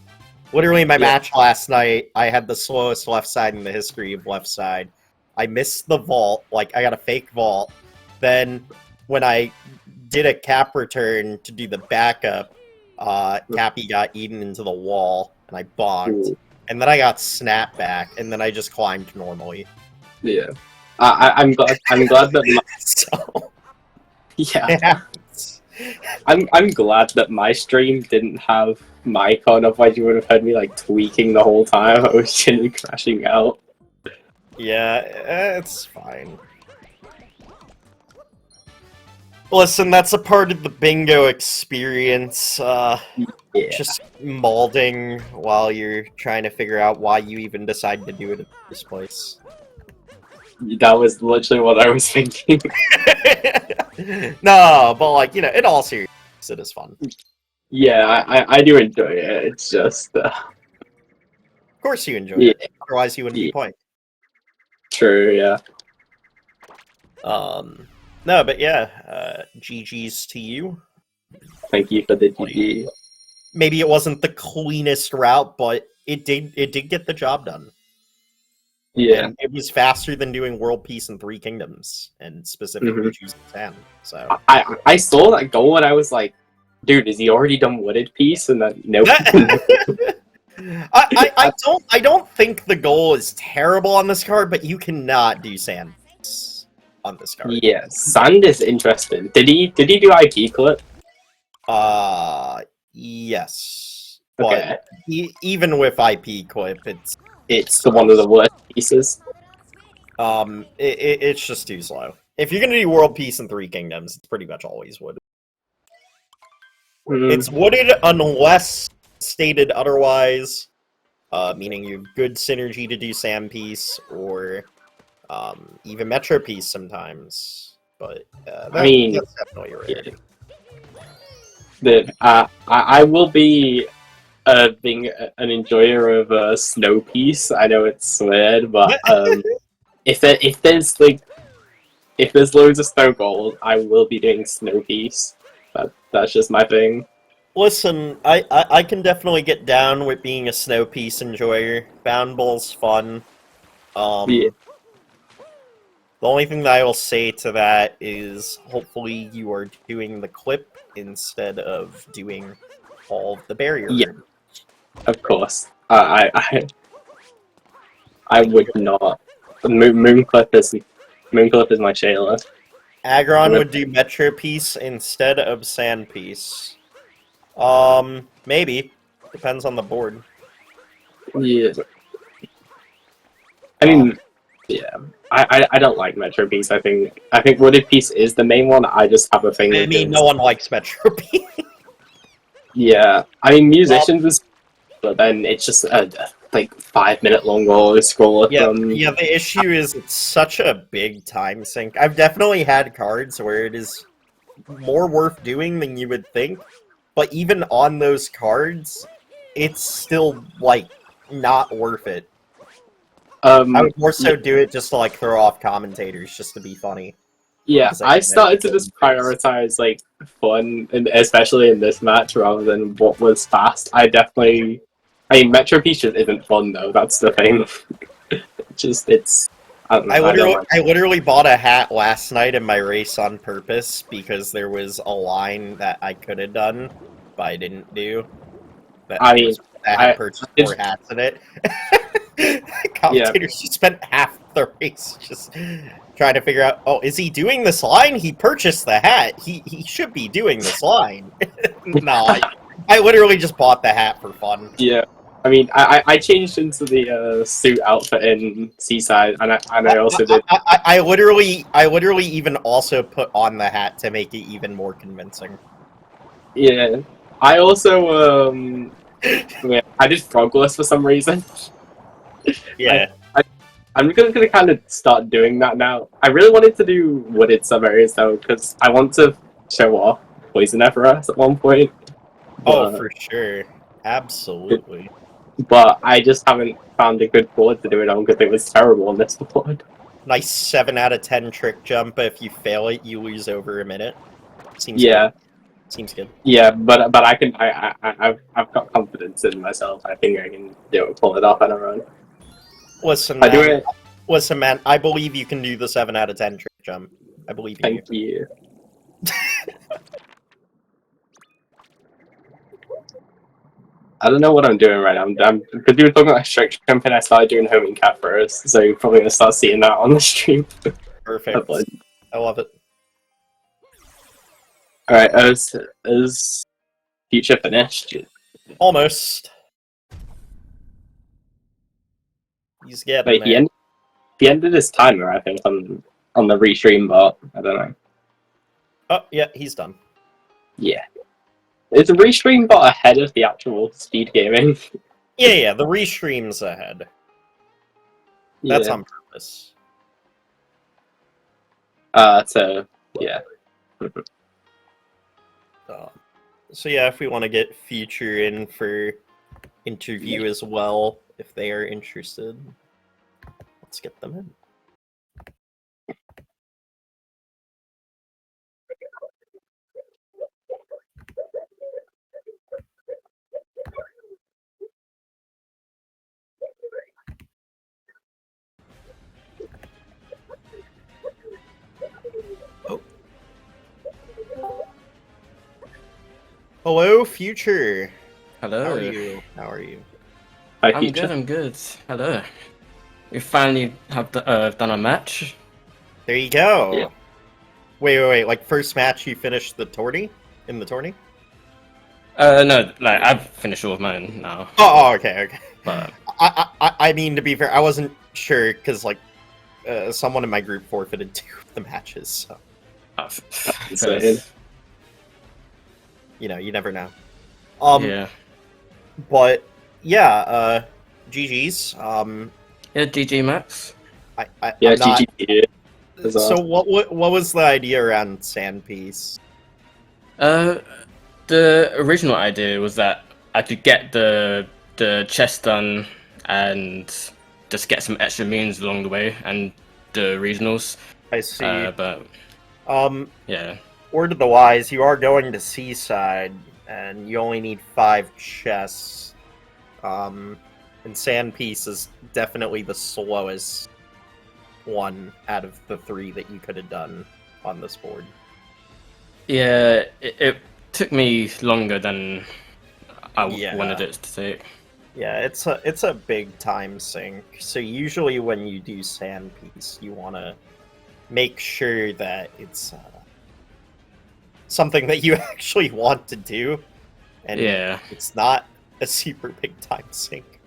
Literally, my match last night, I had the slowest left side in the history of left side. I missed the vault, like, I got a fake vault. Then, when I did a cap return to do the backup, Cappy got eaten into the wall, and I bonked. And then I got snapped back, and then I just climbed normally. Yeah. I'm glad that so... Yeah. I'm glad that my stream didn't have mic on, otherwise you would have heard me like tweaking the whole time. I was generally crashing out. Yeah, it's fine. Listen, that's a part of the bingo experience. Just molding while you're trying to figure out why you even decided to do it in this place. That was literally what I was thinking. No, but like, you know, in all seriousness, it is fun. Yeah, I do enjoy it. It's just... Of course you enjoy it. Otherwise you wouldn't be playing. True, yeah. No, but yeah, GG's to you. Thank you for the GG. Maybe it wasn't the cleanest route, but it did get the job done. Yeah. And it was faster than doing World Peace in 3 Kingdoms, and specifically choosing Sand. So I saw that goal and I was like, dude, is he already done Wooded Peace? And then nope. I don't think the goal is terrible on this card, but you cannot do Sand on this card. Yeah, Sand is interesting. Did he do IP clip? Yes. Okay. But even with IP clip, it's the one of the worst pieces. It's just too slow. If you're gonna do World Peace in 3 Kingdoms, it's pretty much always wooded. It's wooded unless stated otherwise, meaning you have good synergy to do Sand Piece, or even Metro Piece sometimes. But that's definitely rare. I will be being an enjoyer of Snow Piece. I know it's weird, but if there's loads of snow gold, I will be doing Snow Piece. That's just my thing. Listen, I can definitely get down with being a Snow Piece enjoyer. Bound Bowl's fun. The only thing that I will say to that is hopefully you are doing the clip instead of doing all of the barrier. Yeah. Of course. I would not. Mooncliff is my Shayla. Aggron would do Metro Piece instead of Sand Piece. Maybe. Depends on the board. Yeah. I mean, yeah. I don't like Metro Piece. I think Wooded Piece is the main one. I just have a thing. I mean, no one likes Metro Piece. Yeah. I mean, Musicians is, but then it's just like 5-minute long roller scroller. Yeah, the issue is it's such a big time sink. I've definitely had cards where it is more worth doing than you would think, but even on those cards, it's still, like, not worth it. I would more so do it just to, like, throw off commentators, just to be funny. Yeah, I started to just prioritize, like, fun, and especially in this match, rather than what was fast. I mean, Metro Piece just isn't fun, though, that's the thing. I literally bought a hat last night in my race on purpose, because there was a line that I could have done, but I didn't do. I had purchased 4 hats in it. Commentators just spent half the race just trying to figure out, oh, is he doing this line? He purchased the hat. He should be doing this line. No, I literally just bought the hat for fun. Yeah. I mean, I changed into the suit outfit in Seaside, and I also did. I literally even also put on the hat to make it even more convincing. Yeah. I also, I did Frogless for some reason. Yeah. I'm gonna kind of start doing that now. I really wanted to do Wooded some areas, though, because I want to show off Poison Everest at one point. Oh, for sure. Absolutely. But I just haven't found a good board to do it on, because it was terrible on this board. Nice 7 out of 10 trick jump, but if you fail it, you lose over a minute. Seems good. Seems good. Yeah, but I've got confidence in myself. I think I can pull it off on a run. Listen, man, I believe you can do the 7 out of 10 trick jump. I believe in you. Thank you. I don't know what I'm doing right now. Because you were talking about strict jump, and I started doing homing cat first, so you're probably gonna start seeing that on the stream. Perfect. I love it. Alright, is Future finished? Almost. He's getting Wait, there. he ended his timer, I think, on the restream bot. I don't know. Oh, yeah, he's done. Yeah. Is the restream bot ahead of the actual Speedgaming? Yeah, the restream's ahead. That's on purpose. So, yeah. So yeah, if we want to get Future in for interview as well, if they are interested, let's get them in. Oh. Hello, Future. Hello. How are you? How are you? Hi, I'm Future. good, I'm good. Hello. We finally have done a match. There you go. Yeah. Wait. Like, first match you finished the tourney? In the tourney? No, like, I've finished all of mine now. Oh, okay. But I mean, to be fair, I wasn't sure, because, like, someone in my group forfeited 2 of the matches, so... You know, you never know. Yeah. But, yeah, GG's. Yeah, GG Max. Yeah, GG. So what was the idea around Sandpiece? The original idea was that I could get the chest done and just get some extra moons along the way and the regionals. I see. But yeah. Word of the wise, you are going to Seaside, and you only need 5 chests. And Sandpiece is definitely the slowest one out of the 3 that you could have done on this board. Yeah, it took me longer than Yeah. wanted it to take. Yeah, it's a big time sink. So usually when you do sand piece, you want to make sure that it's something that you actually want to do, and Yeah. it's not a super big time sink.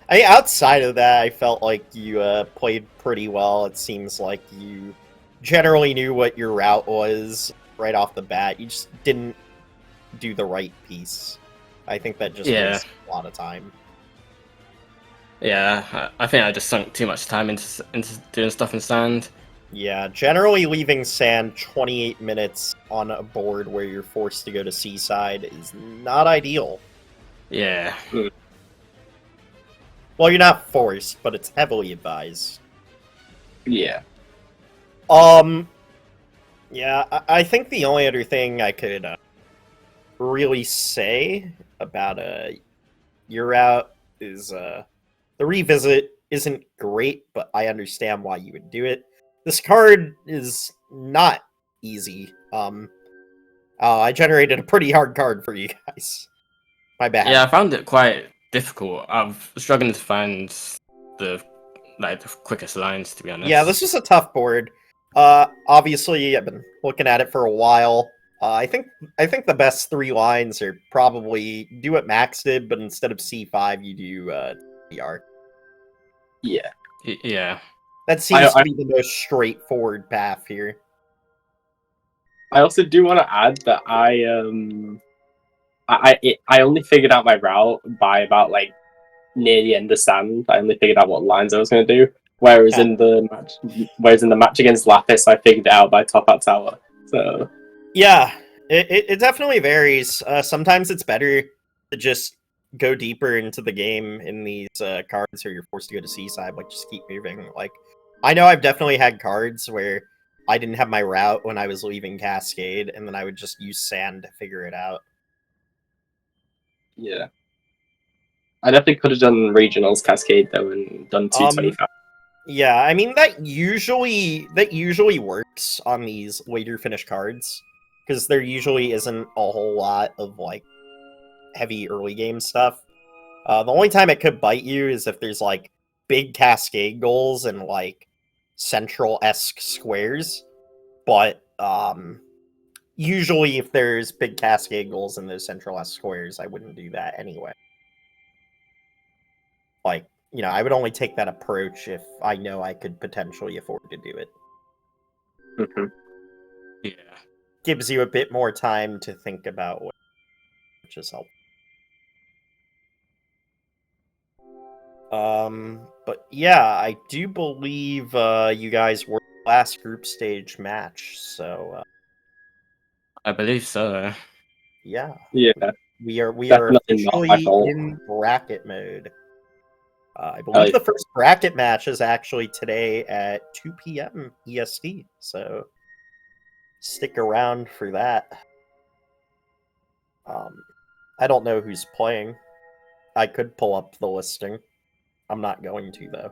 Outside of that, I felt like you played pretty well. It seems like you generally knew what your route was right off the bat. You just didn't do the right piece. I think that just Yeah. wastes a lot of time. Yeah, I think I just sunk too much time into doing stuff in sand. Yeah, generally leaving sand 28 minutes on a board where you're forced to go to seaside is not ideal. Yeah. Well, you're not forced, but it's heavily advised. Yeah. Yeah, I think the only other thing I could really say about your route is the revisit isn't great, but I understand why you would do it. This card is not easy. I generated a pretty hard card for you guys. My bad. Yeah, I found it quite difficult. I've struggling to find the the quickest lines, to be honest. Yeah, this was a tough board. Obviously, I've been looking at it for a while. I think the best 3 lines are probably do what Max did, but instead of C5, you do TR. Yeah. Yeah. That seems to be the most straightforward path here. I also do want to add that I only figured out my route by about like near the end of sand. I only figured out what lines I was going to do. Whereas in the match against Lapis, I figured it out by top at tower. So yeah, it definitely varies. Sometimes it's better to just go deeper into the game in these cards where you're forced to go to seaside. Like just keep moving. Like I know I've definitely had cards where I didn't have my route when I was leaving Cascade, and then I would just use sand to figure it out. yeah, I definitely could have done regionals Cascade though and done 225. Yeah, I mean that usually works on these later finish cards because there usually isn't a whole lot of like heavy early game stuff. The only time it could bite you is if there's like big Cascade goals and like central-esque squares. But usually if there's big Cascade goals in those central-esque squares, I wouldn't do that anyway. Like, you know, I would only take that approach if I know I could potentially afford to do it. Mm-hmm. Yeah. Gives you a bit more time to think about what, which is helpful. But yeah, I do believe you guys were the last group stage match, so I believe so. yeah. Yeah, We are definitely not my officially fault. in bracket mode. I believe the first bracket match is actually today at 2 p.m. EST, so stick around for that. I don't know who's playing. I could pull up the listing. I'm not going to, though.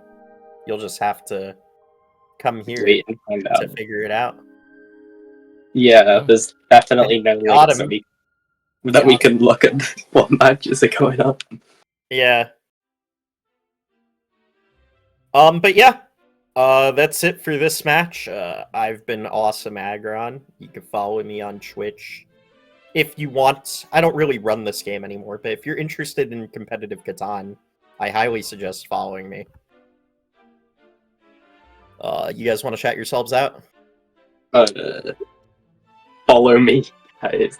You'll just have to come here Wait and find to out. figure it out. Yeah, there's definitely no Got links him. that we can look at what matches are going on. Yeah. But yeah. That's it for this match. I've been Awesome Agron. You can follow me on Twitch if you want. I don't really run this game anymore, but if you're interested in competitive Catan, I highly suggest following me. You guys want to chat yourselves out? Follow me.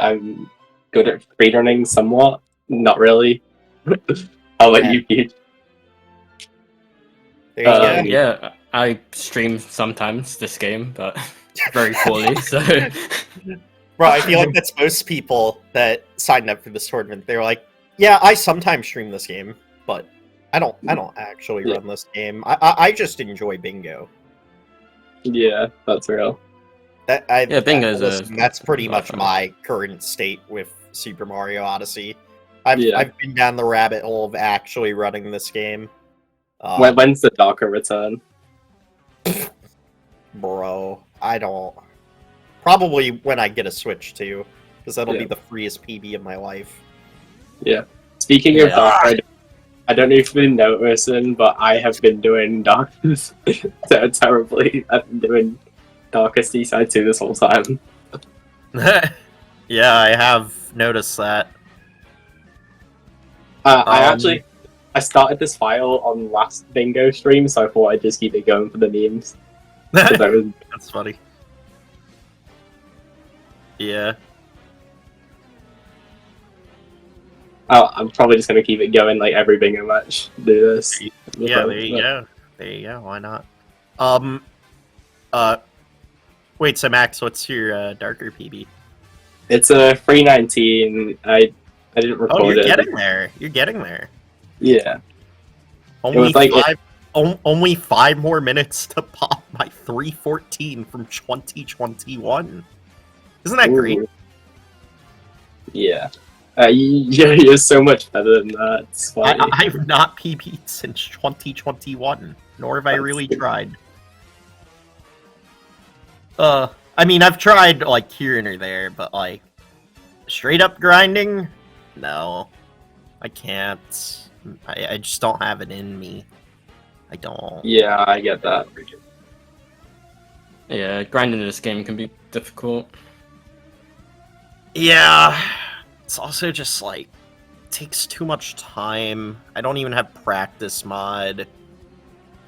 I'm good at freerunning somewhat. Not really. I'll let you Pete. There you go. Yeah, I stream sometimes this game, but very poorly, so... Bro, I feel like that's most people that signed up for this tournament. They're like, yeah, I sometimes stream this game, but I don't actually run this game. I just enjoy bingo. Yeah, that's real. Bingo's that's pretty much fun. my current state with Super Mario Odyssey. I've been down the rabbit hole of actually running this game. When's the Docker return? Bro, I don't. Probably when I get a Switch too, because that'll be the freest PB of my life. Yeah. Speaking of Yeah. Dark, I don't know if you've been noticing, but I have been doing Darkness terribly. I've been doing Darkest Seaside 2 this whole time. Yeah, I have noticed that. I started this file on last bingo stream, so I thought I'd just keep it going for the memes. 'Cause I was That's funny. Yeah. I'm probably just gonna keep it going like every bingo match. Do this. Yeah, there you go. There you go. Why not? Wait. So Max, what's your darker PB? It's a 319. I didn't record Oh, you're it. getting there. You're getting there. Yeah. Only was like five. Only 5 more minutes to pop my 314 from 2021. Isn't that great? Ooh. Yeah. You're so much better than that. It's funny. I've not PB'd since 2021, nor have I really tried. I mean, I've tried, like, here and there, but, like, straight up grinding? No. I can't. I just don't have it in me. I don't. Yeah, I get that. Yeah, grinding in this game can be difficult. Yeah. It's also just, like, takes too much time. I don't even have practice mod.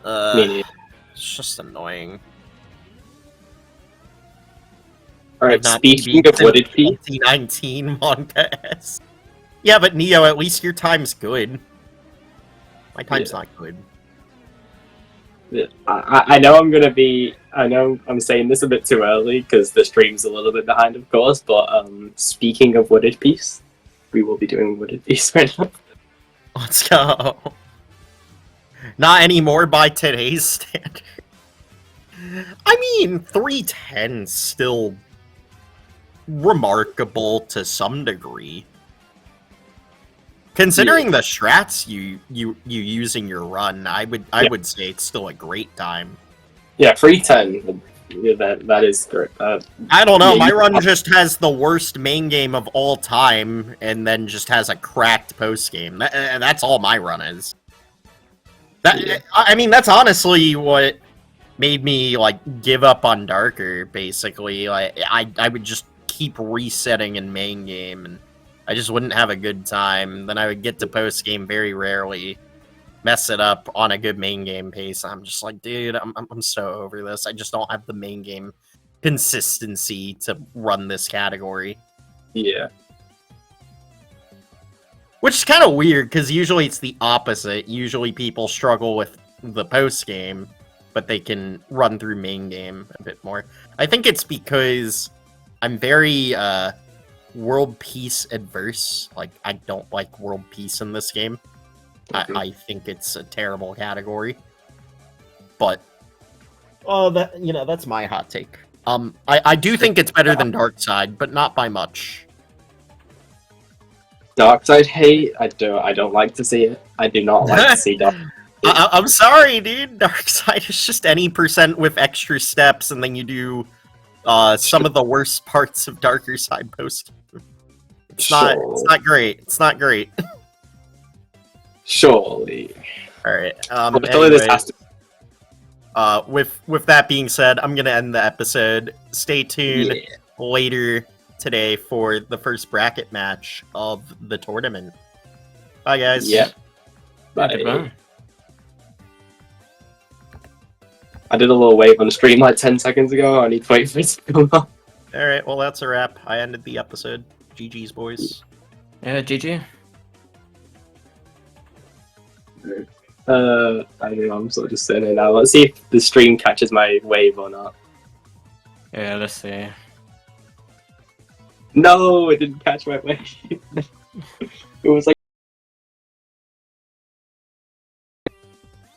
Me neither. It's just annoying. Alright, Not speaking of PB'd Wooded Peak, 2019 manga S. Yeah, but Neo, at least your time's good. My time's not good. I know I'm gonna be. I know I'm saying this a bit too early because the stream's a little bit behind, of course. But speaking of Wooded Piece, we will be doing Wooded Piece right now. Let's go. Not anymore by today's standard. I mean, 310's still remarkable to some degree. Considering the strats you use in your run, I would say it's still a great time. Yeah, 310. Yeah, that is great. I don't know, yeah, my run just has the worst main game of all time, and then just has a cracked post game. That's all my run is. I mean, that's honestly what made me like give up on Darker. Basically, like I would just keep resetting in main game, and I just wouldn't have a good time. Then I would get to post game very rarely, mess it up on a good main game pace. I'm just like, dude, I'm so over this. I just don't have the main game consistency to run this category. Yeah. Which is kind of weird, because usually it's the opposite. Usually people struggle with the post game, but they can run through main game a bit more. I think it's because I'm very world peace adverse. Like, I don't like world peace in this game. I think it's a terrible category. But that's my hot take. I do think it's better than Darkside, but not by much. Darkside hate. I don't like to see it. I do not like to see Dark. I'm sorry, dude. Darkside is just any percent with extra steps, and then you do some of the worst parts of Darker Side post. It's not great. It's not great. Surely. All right. Anyways, with that being said, I'm gonna end the episode. Stay tuned later today for the first bracket match of the tournament. Bye, guys. Yeah. Bye. Goodbye. I did a little wave on the stream like 10 seconds ago. I need to wait for it to come up. All right. Well, that's a wrap. I ended the episode. GG's, boys. Yeah, GG. I don't know, I'm sort of just sitting there now. Let's see if the stream catches my wave or not. Yeah, let's see. No, it didn't catch my wave. It was like